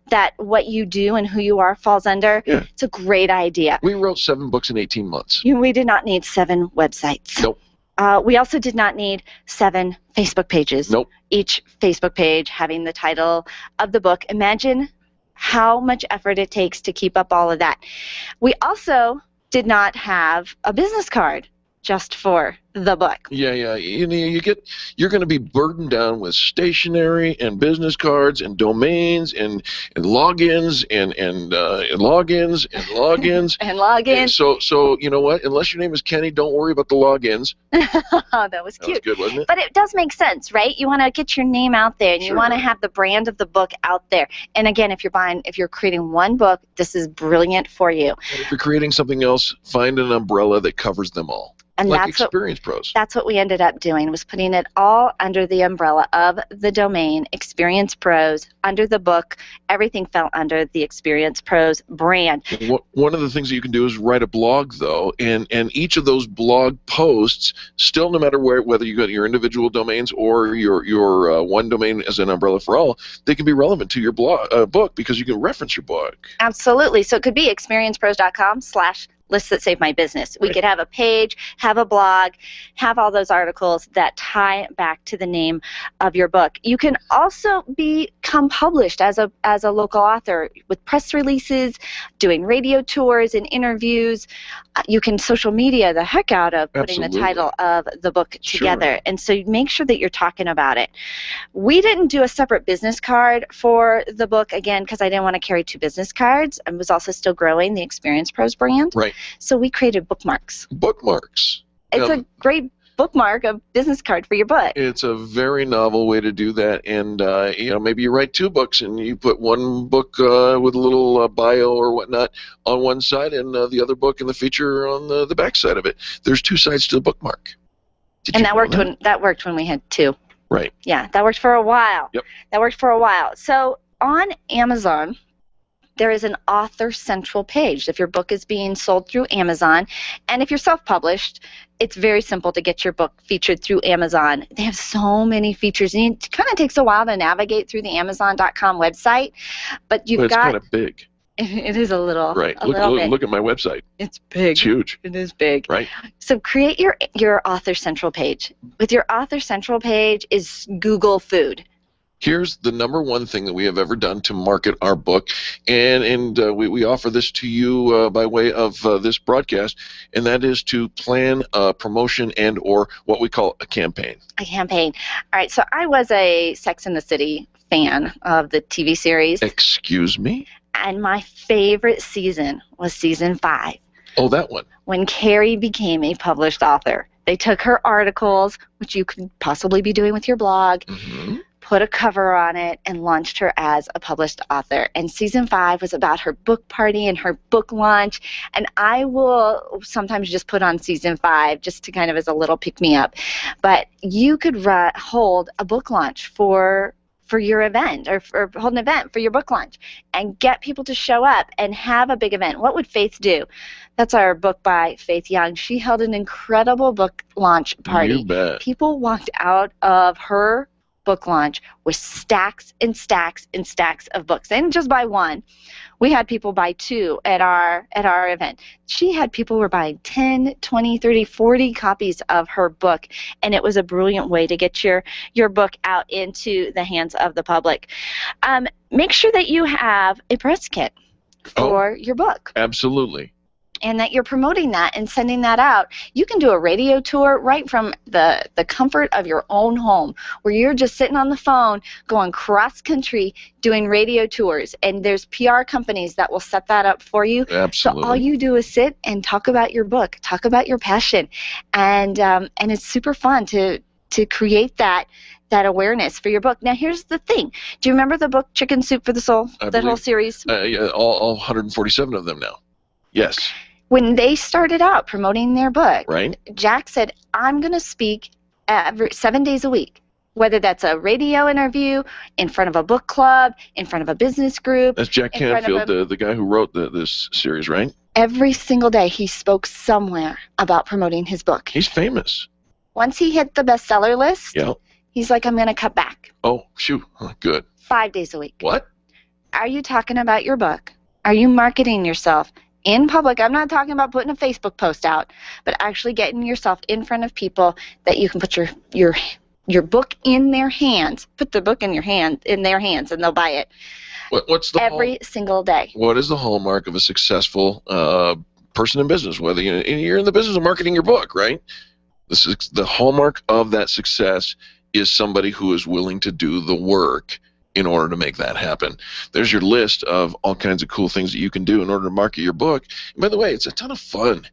that what you do and who you are falls under, it's a great idea. We wrote 7 books in 18 months. We did not need 7 websites. Nope. We also did not need 7 Facebook pages. Nope. Each Facebook page having the title of the book. Imagine how much effort it takes to keep up all of that. We also did not have a business card just for the book. Yeah. You're going to be burdened down with stationery and business cards and domains and logins and logins and logins and logins. So you know what? Unless your name is Kenny, don't worry about the logins. That was cute. That was good, wasn't it? But it does make sense, right? You want to get your name out there, and you want to have the brand of the book out there. And again, if you're creating one book, this is brilliant for you. And if you're creating something else, find an umbrella that covers them all. And like that's Experience Pros. That's what we ended up doing, was putting it all under the umbrella of the domain, Experience Pros, under the book. Everything fell under the Experience Pros brand. One of the things that you can do is write a blog, though, and each of those blog posts, still, no matter whether you got your individual domains or your one domain as an umbrella for all, they can be relevant to your book, because you can reference your book. Absolutely. So it could be experiencepros.com/Lists That Save My Business. We could have a page, have a blog, have all those articles that tie back to the name of your book. You can also become published as a local author with press releases, doing radio tours and interviews. You can social media the heck out of putting the title of the book together. Sure. And so make sure that you're talking about it. We didn't do a separate business card for the book, again, because I didn't want to carry 2 business cards. I was also still growing the Experience Pros brand. Right. So we created bookmarks. Bookmarks. It's a great bookmark, a business card for your book. It's a very novel way to do that, and maybe you write 2 books and you put one book with a little bio or whatnot on one side, and the other book and the feature on the back side of it. There's 2 sides to the bookmark. And that worked when we had 2. Right. Yeah, that worked for a while. Yep. That worked for a while. So on Amazon, there is an author central page if your book is being sold through Amazon. And if you're self-published, it's very simple to get your book featured through Amazon. They have so many features, and it kind of takes a while to navigate through the Amazon.com website. But it's kind of big. It is a little. Right. A little bit. Look at my website. It's big. It's huge. It is big. Right. So create your author central page. With your author central page is Google Food. Here's the number one thing that we have ever done to market our book, and we offer this to you by way of this broadcast, and that is to plan a promotion and or what we call a campaign. A campaign. All right, so I was a Sex and the City fan of the TV series. Excuse me? And my favorite season was season 5. Oh, that one. When Carrie became a published author. They took her articles, which you could possibly be doing with your blog, put a cover on it, and launched her as a published author. And season 5 was about her book party and her book launch. And I will sometimes just put on season 5 just to kind of as a little pick-me-up. But you could hold a book launch for your event, or hold an event for your book launch and get people to show up and have a big event. What would Faith do? That's our book by Faith Young. She held an incredible book launch party. You bet. People walked out of her book launch with stacks and stacks and stacks of books. And just buy one. We had people buy 2 at our event. She had people who were buying 10, 20, 30, 40 copies of her book, and it was a brilliant way to get your book out into the hands of the public. Make sure that you have a press kit for your book. Absolutely. And that you're promoting that and sending that out. You can do a radio tour right from the comfort of your own home, where you're just sitting on the phone going cross-country doing radio tours. And there's PR companies that will set that up for you. Absolutely. So all you do is sit and talk about your book, talk about your passion. And it's super fun to create that awareness for your book. Now, here's the thing. Do you remember the book Chicken Soup for the Soul? That whole series? Yeah, all 147 of them now. Yes. When they started out promoting their book, right, Jack said, I'm going to speak 7 days a week, whether that's a radio interview, in front of a book club, in front of a business group. That's Jack Canfield, the guy who wrote this series, right? Every single day he spoke somewhere about promoting his book. He's famous. Once he hit the bestseller list, he's like, I'm going to cut back. Oh, shoot. Good. 5 days a week. What? Are you talking about your book? Are you marketing yourself in public? I'm not talking about putting a Facebook post out, but actually getting yourself in front of people that you can put your book in their hands. Put the book in their hands, and they'll buy it. What's the every single day? What is the hallmark of a successful person in business? Whether you're in the business of marketing your book, right? The hallmark of that success is somebody who is willing to do the work in order to make that happen. There's your list of all kinds of cool things that you can do in order to market your book. And by the way, it's a ton of fun.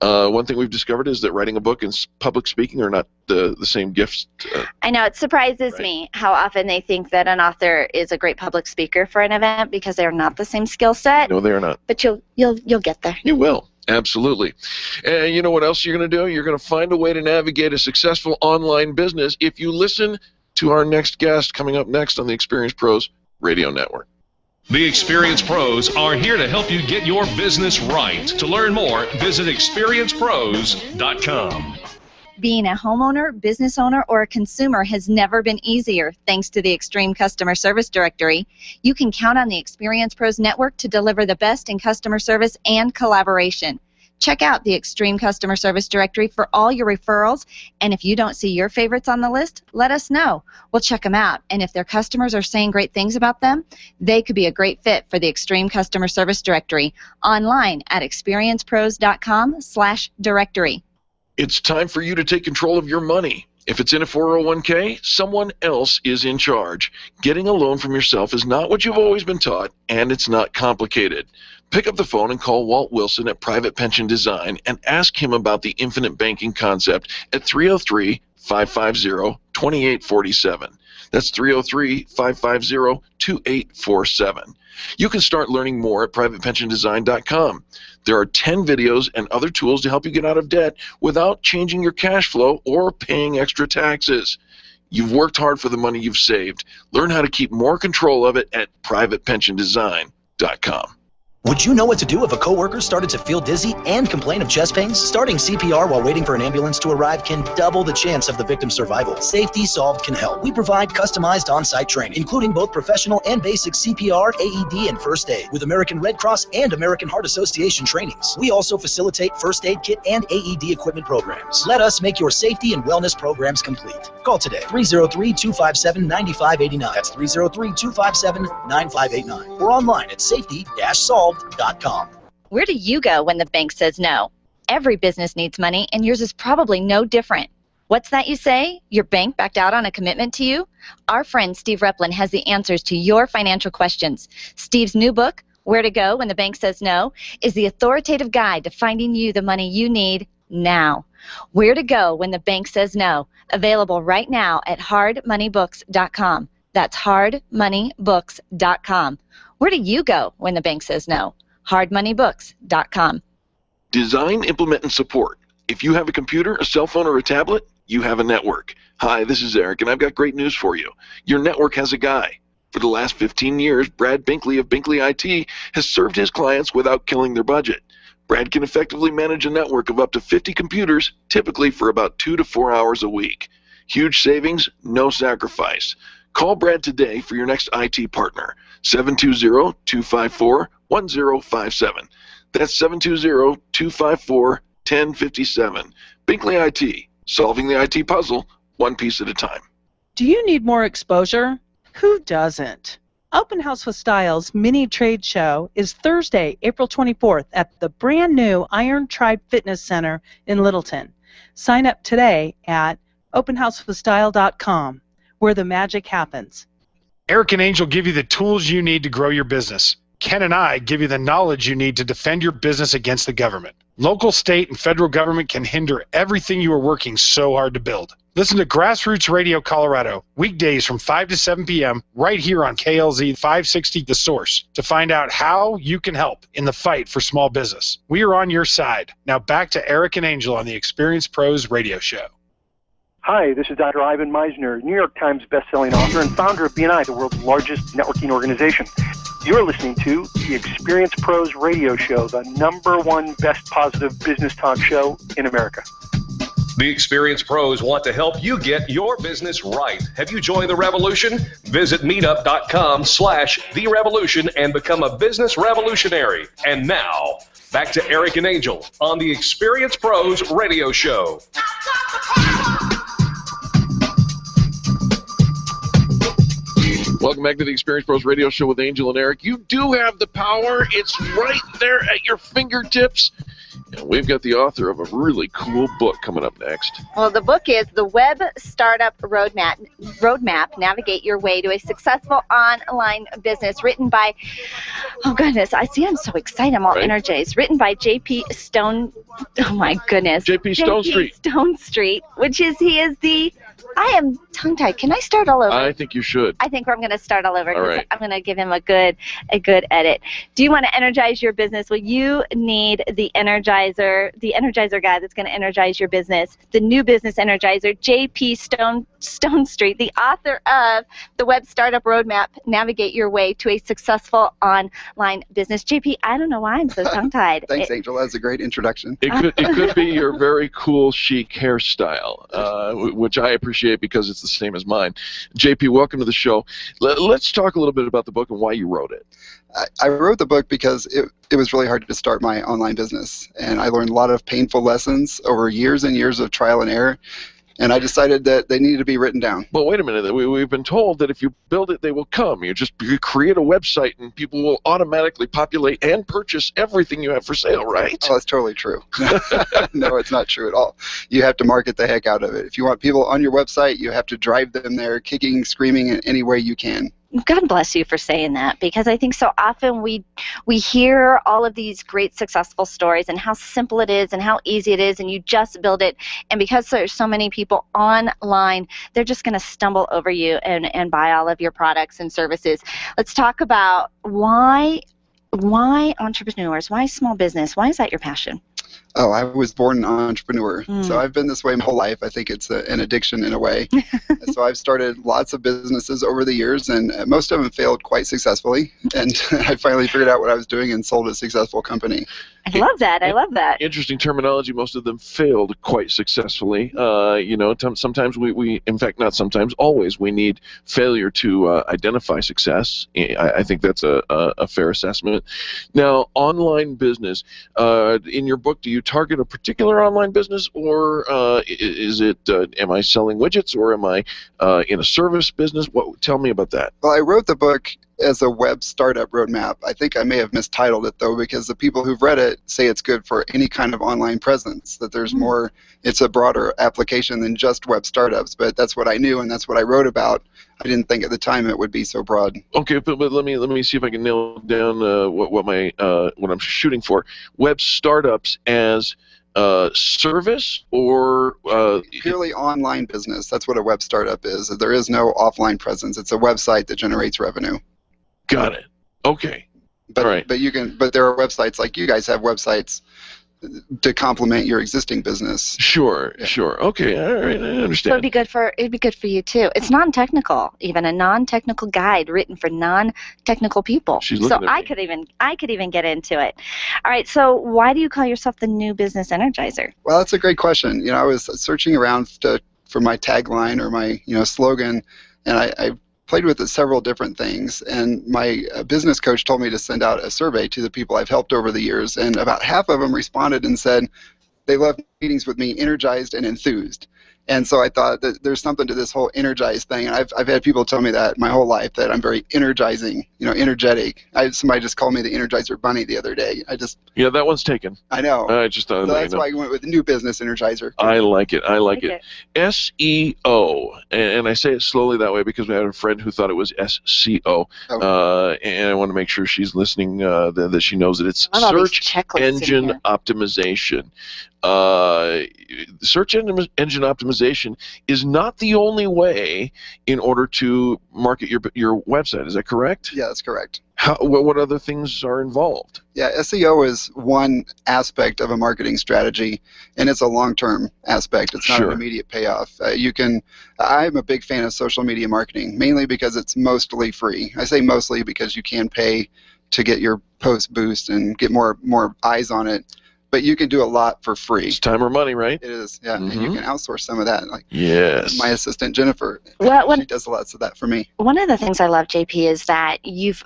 One thing we've discovered is that writing a book and public speaking are not the same gifts. I know, it surprises me how often they think that an author is a great public speaker for an event, because they're not the same skill set. No, they are not. But you'll get there. You will. Absolutely. And you know what else you're going to do? You're going to find a way to navigate a successful online business if you listen to our next guest coming up next on the Experience Pros Radio Network. The Experience Pros are here to help you get your business right. To learn more, visit experiencepros.com. Being a homeowner, business owner, or a consumer has never been easier thanks to the Extreme Customer Service Directory. You can count on the Experience Pros Network to deliver the best in customer service and collaboration. Check out the Extreme Customer Service Directory for all your referrals, and if you don't see your favorites on the list, let us know. We'll check them out, and if their customers are saying great things about them, they could be a great fit for the Extreme Customer Service Directory. Online at experiencepros.com/directory. It's time for you to take control of your money. If it's in a 401k, someone else is in charge. Getting a loan from yourself is not what you've always been taught, and it's not complicated. Pick up the phone and call Walt Wilson at Private Pension Design and ask him about the infinite banking concept at 303-550-2847. That's 303-550-2847. You can start learning more at privatepensiondesign.com. There are 10 videos and other tools to help you get out of debt without changing your cash flow or paying extra taxes. You've worked hard for the money you've saved. Learn how to keep more control of it at privatepensiondesign.com. Would you know what to do if a coworker started to feel dizzy and complain of chest pains? Starting CPR while waiting for an ambulance to arrive can double the chance of the victim's survival. Safety Solved can help. We provide customized on-site training, including both professional and basic CPR, AED, and first aid, with American Red Cross and American Heart Association trainings. We also facilitate first aid kit and AED equipment programs. Let us make your safety and wellness programs complete. Call today, 303-257-9589. That's 303-257-9589. Or online at safety-solved.com. Where do you go when the bank says no? Every business needs money, and yours is probably no different. What's that you say? Your bank backed out on a commitment to you? Our friend Steve Replin has the answers to your financial questions. Steve's new book, Where to Go When the Bank Says No, is the authoritative guide to finding you the money you need now. Where to Go When the Bank Says No, available right now at hardmoneybooks.com. That's hardmoneybooks.com. Where do you go when the bank says no? hardmoneybooks.com. Design, implement, and support. If you have a computer, a cell phone, or a tablet, you have a network. Hi, this is Eric, and I've got great news for you. Your network has a guy. For the last 15 years, Brad Binkley of Binkley IT has served his clients without killing their budget. Brad can effectively manage a network of up to 50 computers, typically for about 2 to 4 hours a week. Huge savings, no sacrifice. Call Brad today for your next IT partner, 720-254-1057. That's 720-254-1057. Binkley IT, solving the IT puzzle, one piece at a time. Do you need more exposure? Who doesn't? Open House with Styles mini trade show is Thursday, April 24th at the brand new Iron Tribe Fitness Center in Littleton. Sign up today at openhousewithstyle.com, where the magic happens. Eric and Angel give you the tools you need to grow your business. Ken and I give you the knowledge you need to defend your business against the government. Local, state, and federal government can hinder everything you are working so hard to build. Listen to Grassroots Radio Colorado, weekdays from 5 to 7 p.m. right here on KLZ 560 The Source to find out how you can help in the fight for small business. We are on your side. Now back to Eric and Angel on the Experience Pros Radio Show. Hi, this is Dr. Ivan Meisner, New York Times bestselling author and founder of BNI, the world's largest networking organization. You're listening to the Experience Pros Radio Show, the #1 best positive business talk show in America. The Experience Pros want to help you get your business right. Have you joined the revolution? Visit meetup.com/The Revolution and become a business revolutionary. And now, back to Eric and Angel on the Experience Pros Radio Show. Welcome back to the Experience Pros Radio Show with Angel and Eric. You do have the power. It's right there at your fingertips. And we've got the author of a really cool book coming up next. Well, the book is The Web Startup Roadmap, Navigate Your Way to a Successful Online Business, written by, oh goodness, I'm so excited, I'm all energized, written by J.P. Stonestreet, which is, I am tongue-tied. Can I start all over? I think you should. I think I'm going to start all over. All right. I'm going to give him a good edit. Do you want to energize your business? Well, you need the Energizer guy that's going to energize your business, the new business energizer, J.P. Stonestreet, the author of The Web Startup Roadmap, Navigate Your Way to a Successful Online Business. J.P., I don't know why I'm so tongue-tied. Thanks, Angel. That was a great introduction. It could be your very cool, chic hairstyle, which I appreciate because it's the same as mine. JP, welcome to the show. Let's talk a little bit about the book and why you wrote it. I wrote the book because it was really hard to start my online business, and I learned a lot of painful lessons over years and years of trial and error, and I decided that they needed to be written down. Well, wait a minute. We've been told that if you build it, they will come. You create a website, and people will automatically populate and purchase everything you have for sale, right? Oh, that's totally true. No, it's not true at all. You have to market the heck out of it. If you want people on your website, you have to drive them there, kicking, screaming in any way you can. God bless you for saying that, because I think so often we hear all of these great successful stories and how simple it is and how easy it is, and you just build it, and because there's so many people online, they're just going to stumble over you and buy all of your products and services. Let's talk about why entrepreneurs, why small business, why is that your passion? Oh, I was born an entrepreneur, so I've been this way my whole life. I think it's an addiction in a way. So I've started lots of businesses over the years, and most of them failed quite successfully. And I finally figured out what I was doing and sold a successful company. I love that. I love that. Interesting terminology. Most of them failed quite successfully. Sometimes we, in fact, not sometimes, always, we need failure to identify success. I think that's a fair assessment. Now, online business. In your book, do you target a particular online business, or is it, am I selling widgets, or am I in a service business? Tell me about that. Well, I wrote the book as a web startup roadmap. I think I may have mistitled it, though, because the people who've read it say it's good for any kind of online presence, that there's more, it's a broader application than just web startups, but that's what I knew, and that's what I wrote about. I didn't think at the time it would be so broad. Okay, but let me see if I can nail down what I'm shooting for. Web startups as service, or purely online business. That's what a web startup is. There is no offline presence. It's a website that generates revenue. Got it. Okay. But, all right. But there are websites, like you guys have websites to complement your existing business. Sure. Okay, all right, I understand. So it'd be good for you too. It's non-technical, even a non-technical guide written for non-technical people. So I could even get into it. All right. So why do you call yourself the New Business Energizer? Well, that's a great question. I was searching around for my tagline or my slogan, and I played with several different things, and my business coach told me to send out a survey to the people I've helped over the years, and about half of them responded and said they love meetings with me energized and enthused. And so I thought that there's something to this whole energized thing, and I've had people tell me that my whole life, that I'm very energizing, energetic. Somebody just called me the Energizer Bunny the other day. Yeah, that one's taken. I know. So that's why I went with the New Business Energizer. I like it. SEO, and I say it slowly that way because we had a friend who thought it was SCO, and I want to make sure she's listening, that she knows that it's search engine optimization. Search engine optimization is not the only way in order to market your website. Is that correct? Yeah, that's correct. What other things are involved? Yeah, SEO is one aspect of a marketing strategy, and it's a long-term aspect. It's not an immediate payoff. I'm a big fan of social media marketing, mainly because it's mostly free. I say mostly because you can pay to get your post boost and get more eyes on it. But you can do a lot for free. It's time or money, right? It is, yeah. And you can outsource some of that. Yes. My assistant Jennifer, she does lots of that for me. One of the things I love, JP, is that you've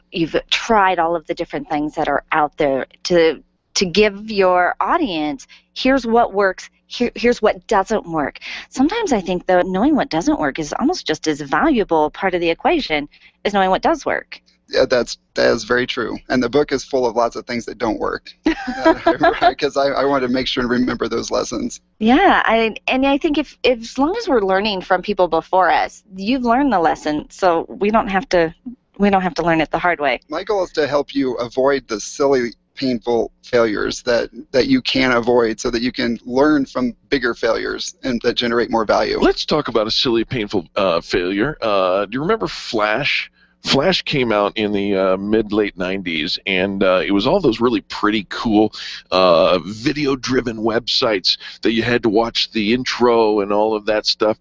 tried all of the different things that are out there to give your audience, here's what works, here's what doesn't work. Sometimes I think, though, knowing what doesn't work is almost just as valuable part of the equation as knowing what does work. Yeah, that is very true. And the book is full of lots of things that don't work, because I want to make sure and remember those lessons. Yeah, I think if as long as we're learning from people before us, you've learned the lesson, so we don't have to learn it the hard way. My goal is to help you avoid the silly, painful failures that you can avoid, so that you can learn from bigger failures and that generate more value. Let's talk about a silly, painful failure. Do you remember Flash? Flash came out in the mid-late 90s, and it was all those really pretty cool video-driven websites that you had to watch the intro and all of that stuff.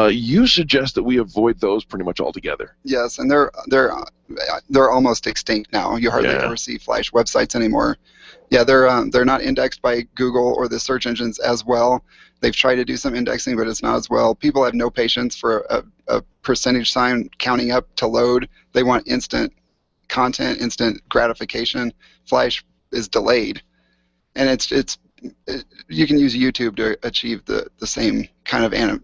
You suggest that we avoid those pretty much altogether. Yes, and they're almost extinct now. You hardly ever see Flash websites anymore. Yeah, they're not indexed by Google or the search engines as well. They've tried to do some indexing, but it's not as well. People have no patience for a percentage sign counting up to load. They want instant content, instant gratification. Flash is delayed, and you can use YouTube to achieve the same kind of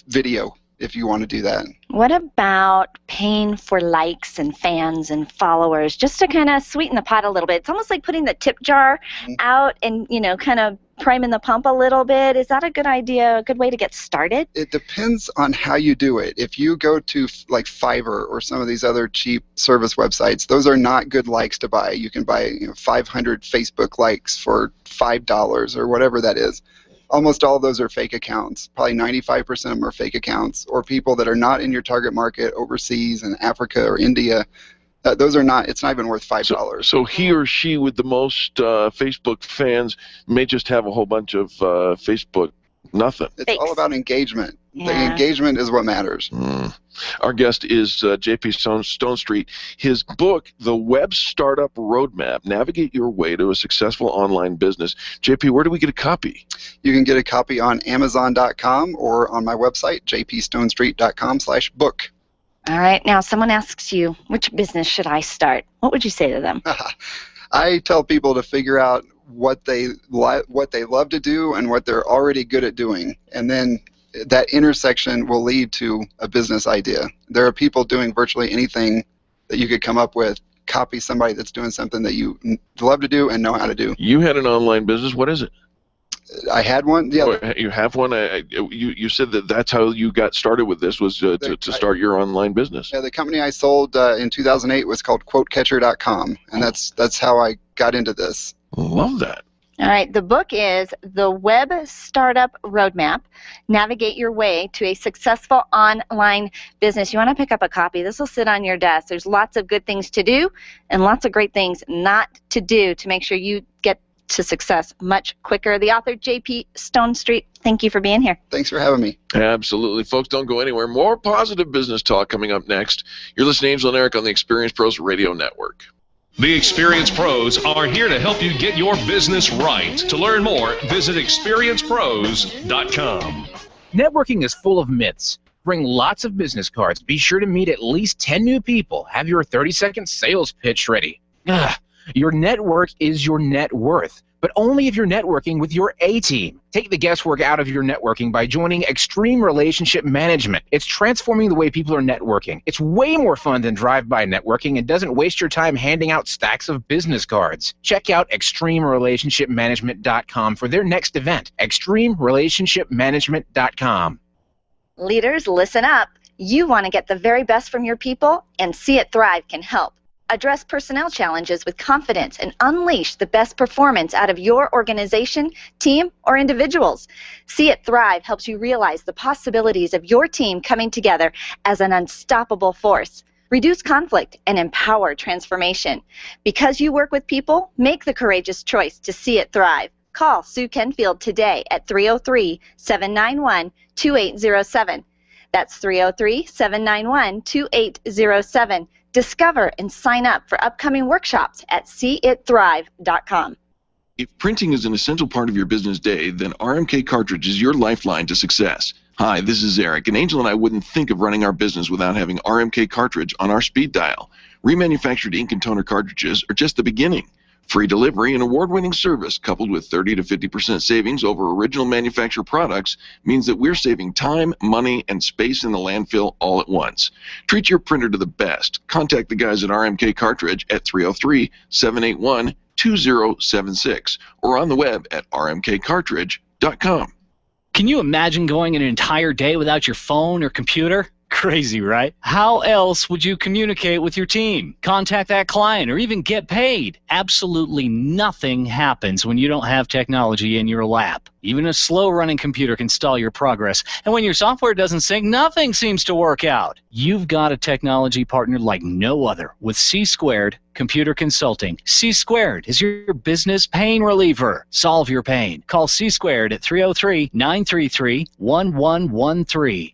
video if you want to do that. What about paying for likes and fans and followers, just to kind of sweeten the pot a little bit? It's almost like putting the tip jar out and, kind of priming the pump a little bit. Is that a good idea, a good way to get started? It depends on how you do it. If you go to like Fiverr or some of these other cheap service websites, those are not good likes to buy. You can buy 500 Facebook likes for $5 or whatever that is. Almost all of those are fake accounts. Probably 95% of them are fake accounts, or people that are not in your target market overseas in Africa or India. Those are not. It's not even worth $5. So he or she with the most Facebook fans may just have a whole bunch of Facebook nothing. It's all about engagement. The engagement is what matters. Our guest is JP Stonestreet. His book, The Web Startup Roadmap, Navigate Your Way to a Successful Online Business. JP, where do we get a copy? You can get a copy on Amazon.com or on my website, jpstonestreet.com/book. All right. Now, someone asks you, which business should I start? What would you say to them? I tell people to figure out what they love to do and what they're already good at doing, and then that intersection will lead to a business idea. There are people doing virtually anything that you could come up with. Copy somebody that's doing something that you love to do and know how to do. You had an online business. What is it? I had one. Yeah. Oh, you have one. You said that's how you got started with this, was to start your online business. Yeah, the company I sold in 2008 was called QuoteCatcher.com, and that's how I got into this. Love that. All right, the book is The Web Startup Roadmap, Navigate Your Way to a Successful Online Business. You want to pick up a copy. This will sit on your desk. There's lots of good things to do and lots of great things not to do to make sure you get to success much quicker. The author, JP Stonestreet, thank you for being here. Thanks for having me. Absolutely. Folks, don't go anywhere. More positive business talk coming up next. You're listening to Angel and Eric on the Experience Pros Radio Network. The Experience Pros are here to help you get your business right. To learn more, visit experiencepros.com. Networking is full of myths. Bring lots of business cards. Be sure to meet at least 10 new people. Have your 30-second sales pitch ready. Your network is your net worth, but only if you're networking with your A-team. Take the guesswork out of your networking by joining Extreme Relationship Management. It's transforming the way people are networking. It's way more fun than drive-by networking and doesn't waste your time handing out stacks of business cards. Check out ExtremeRelationshipManagement.com for their next event, ExtremeRelationshipManagement.com. Leaders, listen up. You want to get the very best from your people, and See It Thrive can help. Address personnel challenges with confidence and unleash the best performance out of your organization, team, or individuals. See It Thrive helps you realize the possibilities of your team coming together as an unstoppable force. Reduce conflict and empower transformation. Because you work with people, make the courageous choice to see it thrive. Call Sue Kenfield today at 303-791-2807. That's 303-791-2807. Discover and sign up for upcoming workshops at seeitthrive.com. If printing is an essential part of your business day, then RMK Cartridge is your lifeline to success. Hi, this is Eric, and Angel and I wouldn't think of running our business without having RMK Cartridge on our speed dial. Remanufactured ink and toner cartridges are just the beginning. Free delivery and award-winning service coupled with 30 to 50% savings over original manufacturer products means that we're saving time, money, and space in the landfill all at once. Treat your printer to the best. Contact the guys at RMK Cartridge at 303-781-2076 or on the web at rmkcartridge.com. Can you imagine going an entire day without your phone or computer? Crazy, right? How else would you communicate with your team, contact that client, or even get paid? Absolutely nothing happens when you don't have technology in your lap. Even a slow-running computer can stall your progress. And when your software doesn't sync, nothing seems to work out. You've got a technology partner like no other with C² Computer Consulting. C² is your business pain reliever. Solve your pain. Call C² at 303-933-1113.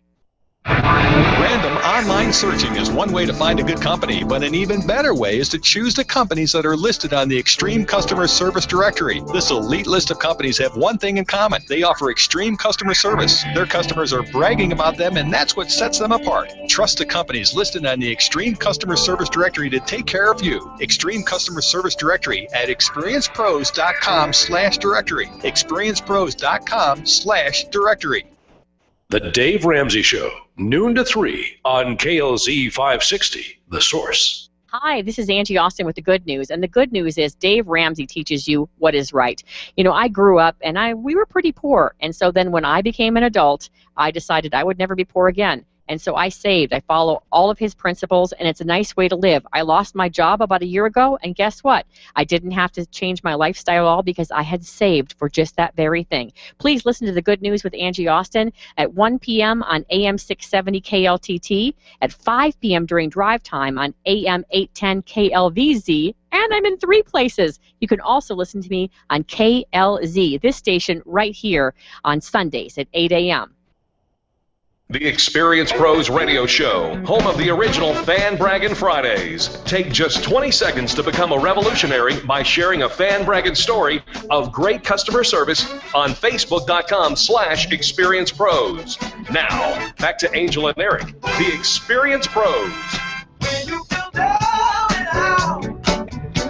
Random online searching is one way to find a good company, but an even better way is to choose the companies that are listed on the Extreme Customer Service Directory. This elite list of companies have one thing in common. They offer extreme customer service. Their customers are bragging about them, and that's what sets them apart. Trust the companies listed on the Extreme Customer Service Directory to take care of you. Extreme Customer Service Directory at experiencepros.com/directory. experiencepros.com/directory. The Dave Ramsey Show, noon to 3 on KLZ 560, The Source. Hi, this is Angie Austin with the good news, and the good news is Dave Ramsey teaches you what is right. You know, I grew up, and we were pretty poor, and so then when I became an adult, I decided I would never be poor again. And so I saved. I follow all of his principles, and it's a nice way to live. I lost my job about a year ago, and guess what? I didn't have to change my lifestyle at all because I had saved for just that very thing. Please listen to The Good News with Angie Austin at 1 p.m. on AM 670 KLTT, at 5 p.m. during drive time on AM 810 KLVZ, and I'm in 3 places. You can also listen to me on KLZ, this station right here on Sundays at 8 a.m. The Experience Pros Radio Show, home of the original Fan Braggin' Fridays. Take just 20 seconds to become a revolutionary by sharing a fan bragging story of great customer service on Facebook.com/ExperiencePros. Now, back to Angel and Eric, the Experience Pros. When you feel down and out,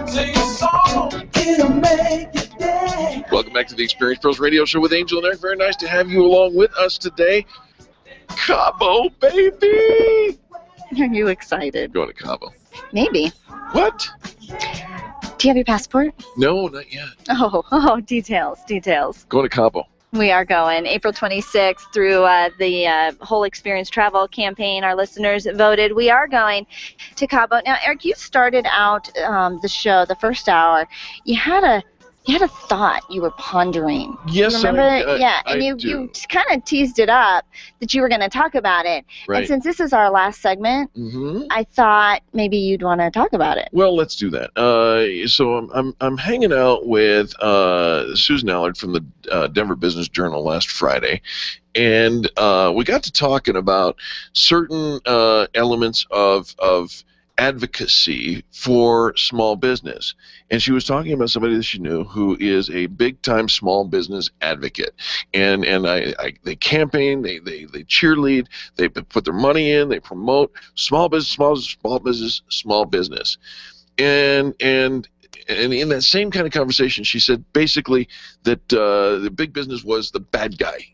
sing a song, it'll make you dance. Welcome back to the Experience Pros Radio Show with Angel and Eric. Very nice to have you along with us today. Cabo, baby! Are you excited? Going to Cabo. Maybe. What? Do you have your passport? No, not yet. Oh, details. Going to Cabo. We are going April 26th through the whole Experience Travel campaign. Our listeners voted. We are going to Cabo. Now, Eric, you started out the show, the first hour. You had a thought you were pondering. Yes, remember? You kind of teased it up that you were going to talk about it. Right. And since this is our last segment, I thought maybe you'd want to talk about it. Well, let's do that. So I'm hanging out with Susan Allard from the Denver Business Journal last Friday, and we got to talking about certain elements of advocacy for small business. And she was talking about somebody that she knew who is a big-time small business advocate. And they campaign, they cheerlead, they put their money in, they promote small business. And in that same kind of conversation, she said basically that the big business was the bad guy.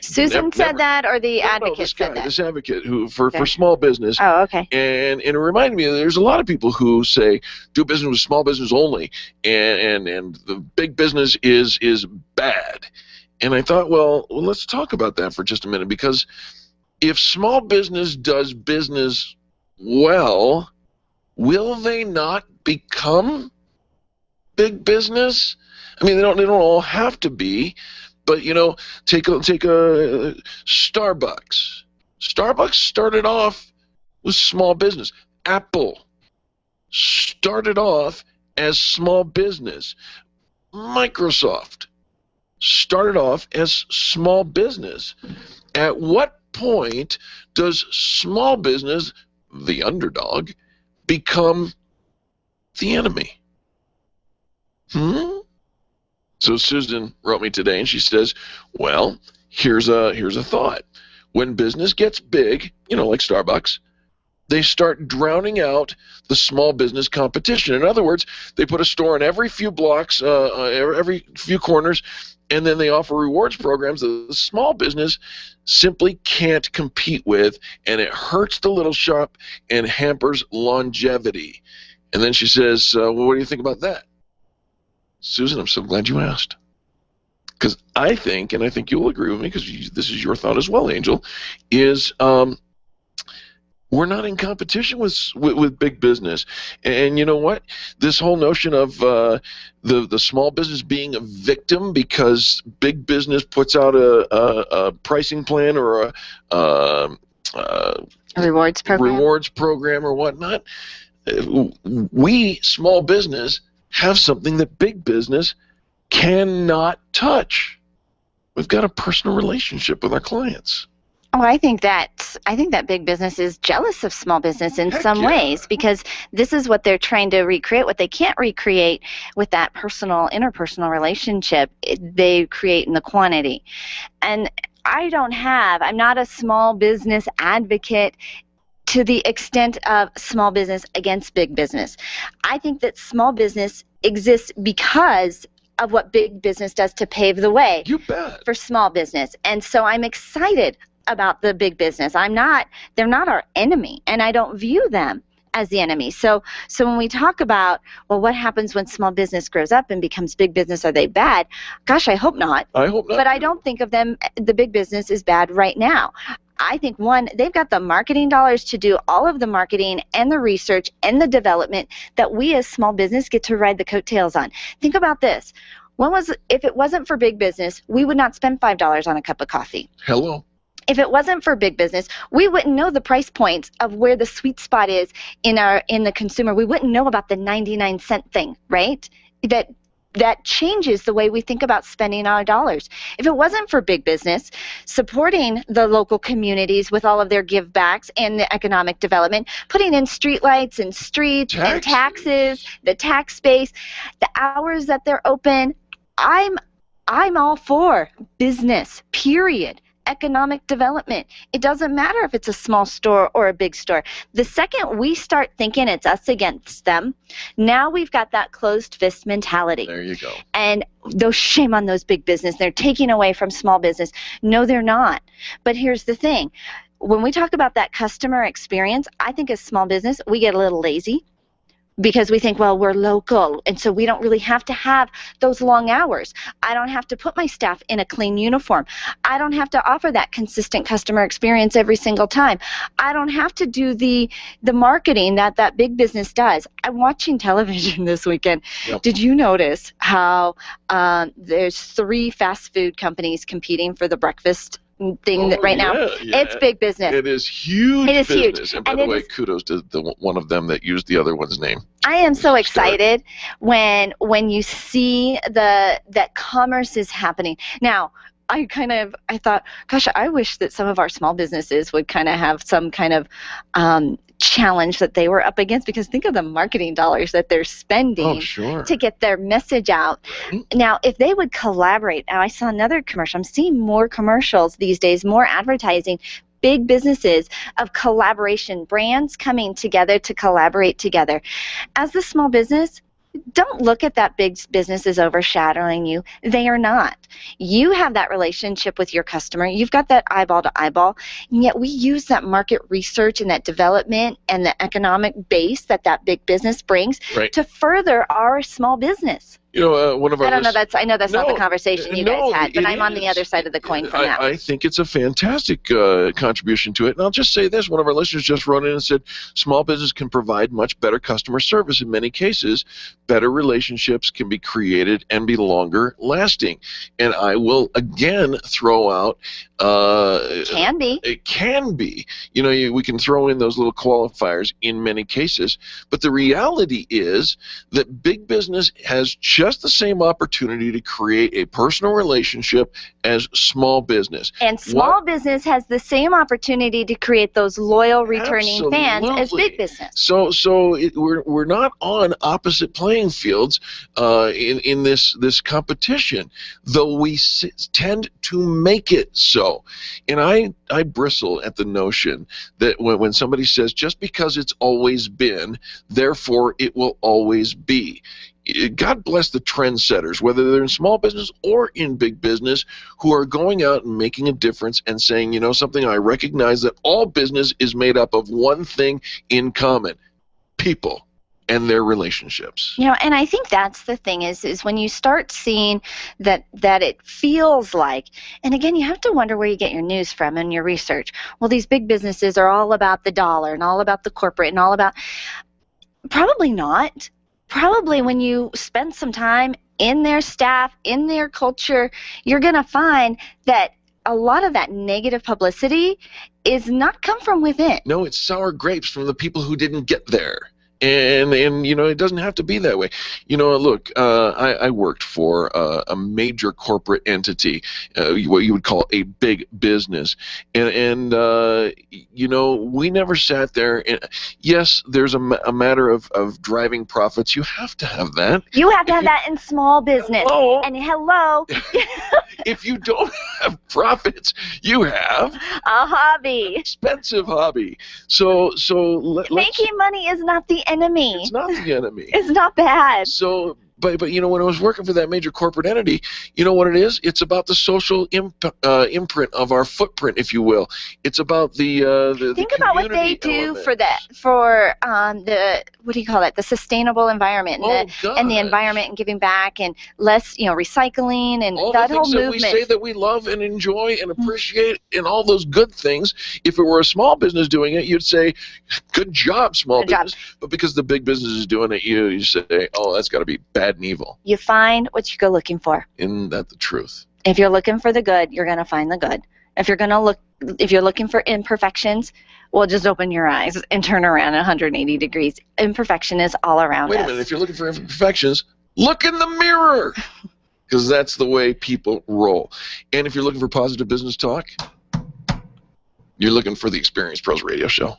Susan said that, or the advocate said that? This advocate who for small business. Oh, okay. And it reminded me that there's a lot of people who say do business with small business only, and the big business is bad. And I thought, well, let's talk about that for just a minute, because if small business does business well, will they not become big business? I mean, they don't all have to be, but take a Starbucks. Starbucks started off with small business. Apple started off as small business. Microsoft started off as small business. At what point does small business, the underdog, become the enemy? So Susan wrote me today, and she says, well, here's a thought. When business gets big, like Starbucks, they start drowning out the small business competition. In other words, they put a store in every few blocks, every few corners, and then they offer rewards programs that the small business simply can't compete with, and it hurts the little shop and hampers longevity. And then she says, well, what do you think about that? Susan, I'm so glad you asked. Because I think, and I think you'll agree with me, because this is your thought as well, Angel, is we're not in competition with big business. And you know what? This whole notion of the small business being a victim because big business puts out a pricing plan or a rewards program or whatnot. We, small business, have something that big business cannot touch. We've got a personal relationship with our clients. Oh, I think that big business is jealous of small business in some ways, because this is what they're trying to recreate. What they can't recreate with that interpersonal relationship, they create in the quantity. And I'm not a small business advocate to the extent of small business against big business. I think that small business exists because of what big business does to pave the way for small business. And so I'm excited about the big business. They're not our enemy, and I don't view them as the enemy. So when we talk about, well, what happens when small business grows up and becomes big business? Are they bad? Gosh, I hope not. I hope not. But I don't think of them, the big business is bad right now. I think, one, they've got the marketing dollars to do all of the marketing and the research and the development that we as small business get to ride the coattails on. Think about this. If it wasn't for big business, we would not spend $5 on a cup of coffee. Hello. If it wasn't for big business, we wouldn't know the price points of where the sweet spot is in the consumer. We wouldn't know about the 99-cent thing, right? That changes the way we think about spending our dollars. If it wasn't for big business supporting the local communities with all of their give backs and the economic development, putting in streetlights and streets and taxes, the tax base, the hours that they're open, I'm all for business, period. Economic development. It doesn't matter if it's a small store or a big store. The second we start thinking it's us against them, now we've got that closed fist mentality. There you go. And shame on those big business. They're taking away from small business. No, they're not. But here's the thing. When we talk about that customer experience, I think as small business, we get a little lazy. Because we think, well, we're local, and so we don't really have to have those long hours. I don't have to put my staff in a clean uniform. I don't have to offer that consistent customer experience every single time. I don't have to do the marketing that big business does. I'm watching television this weekend. Yep. Did you notice how there's 3 fast food companies competing for the breakfast thing right now? Yeah. It's big business. It is huge. It is business. huge. And by the way, kudos to the one of them that used the other one's name. I am so excited when you see that commerce is happening. Now, I thought, gosh, I wish that some of our small businesses would kind of have some kind of challenge that they were up against, because think of the marketing dollars that they're spending to get their message out. Right. Now, if they would collaborate, now I saw another commercial. I'm seeing more commercials these days, more advertising, big businesses of collaboration, brands coming together to collaborate together. As the small business, don't look at that big business as overshadowing you. They are not. You have that relationship with your customer. You've got that eyeball to eyeball, and yet we use that market research and that development and the economic base that big business brings to further our small business. You know, one of our I know that's not the conversation you guys had, but I'm on the other side of the coin for that. I think it's a fantastic contribution to it. And I'll just say this. One of our listeners just wrote in and said, small business can provide much better customer service. In many cases, better relationships can be created and be longer lasting. And I will again throw out can be. It can be. You know, we can throw in those little qualifiers in many cases. But the reality is that big business has just the same opportunity to create a personal relationship as small business. And small business has the same opportunity to create those loyal returning fans as big business. So we're not on opposite playing fields in this competition, though we tend to make it so. And I bristle at the notion that when somebody says just because it's always been, therefore it will always be. God bless the trendsetters, whether they're in small business or in big business, who are going out and making a difference and saying, you know something, I recognize that all business is made up of one thing in common: people and their relationships. You know, and I think that's the thing is when you start seeing that it feels like, and again, you have to wonder where you get your news from and your research. Well, these big businesses are all about the dollar and all about the corporate and all about, probably not. Probably when you spend some time in their staff, in their culture, you're going to find that a lot of that negative publicity is not come from within. No, it's sour grapes from the people who didn't get there. And you know, it doesn't have to be that way. You know, look, I worked for a major corporate entity, what you would call a big business, and you know, we never sat there. And yes, there's a matter of driving profits. You have to have that. You have to have that in small business. Hello. And hello. If you don't have profits, you have a hobby. Expensive hobby. So making money is not the enemy. It's not the enemy. It's not bad. So But you know, when I was working for that major corporate entity, you know what it is? It's about the social imprint of our footprint, if you will. It's about the think about what they do for the what do you call it? The sustainable environment and the environment and giving back and less, you know, recycling and all that the whole things movement. that we say that we love and enjoy and appreciate and all those good things. If it were a small business doing it, you'd say, "Good job, small business." But because the big business is doing it, you say, "Oh, that's got to be bad and evil." You find what you go looking for. Isn't that the truth? If you're looking for the good, you're going to find the good. If you're looking for imperfections, well, just open your eyes and turn around 180 degrees. Imperfection is all around us. Wait a minute. If you're looking for imperfections, look in the mirror, because that's the way people roll. And if you're looking for positive business talk, you're looking for the Experience Pros Radio Show.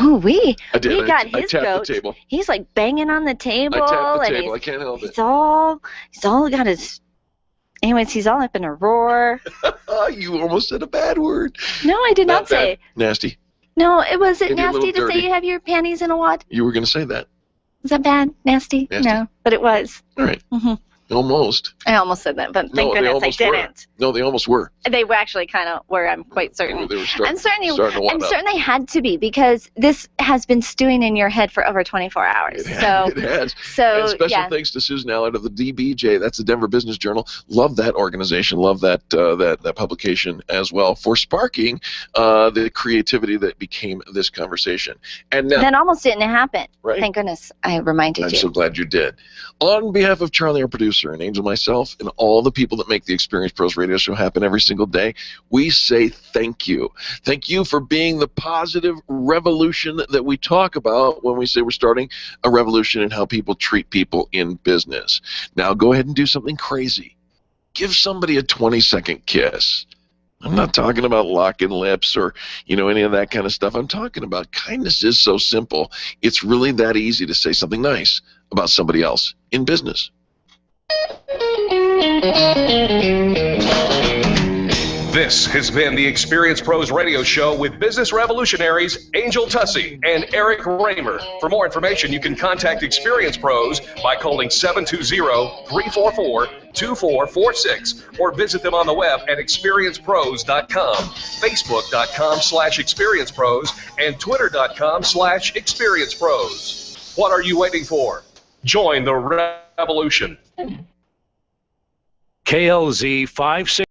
Ooh, he I did. got I his tapped goat. the table. He's like banging on the table. I tapped the and table. I can't help it. He's all got his. Anyways, he's all up in a roar. You almost said a bad word. No, I did not say. Bad. Nasty. No, it wasn't Maybe a nasty little to say dirty. you have your panties in a wad. You were going to say that. Is that bad? Nasty? No, but it was. All right. Mm-hmm. Almost. I almost said that, but thank goodness I didn't. No, they almost were. They were actually kind of were. I'm quite certain. They were I'm certain they had to be, because this has been stewing in your head for over 24 hours. It has. So and special yeah. thanks to Susan Allard of the DBJ. That's the Denver Business Journal. Love that organization. Love that publication as well for sparking the creativity that became this conversation. And now, that almost didn't happen. Right? Thank goodness I reminded I'm you. so glad you did. On behalf of Charlie, our producer, and Angel, myself, and all the people that make the Experience Pros Radio Show happen every single day, we say thank you. Thank you for being the positive revolution that we talk about when we say we're starting a revolution in how people treat people in business. Now go ahead and do something crazy. Give somebody a 20-second kiss. I'm not talking about locking lips or, you know, any of that kind of stuff. I'm talking about kindness is so simple. It's really that easy to say something nice about somebody else in business. This has been the Experience Pros Radio Show with business revolutionaries Angel Tussey and Eric Raymer. For more information, you can contact Experience Pros by calling 720-344-2446 or visit them on the web at experiencepros.com, facebook.com/experiencepros, and twitter.com/experiencepros. What are you waiting for? Join the revolution. KLZ 56.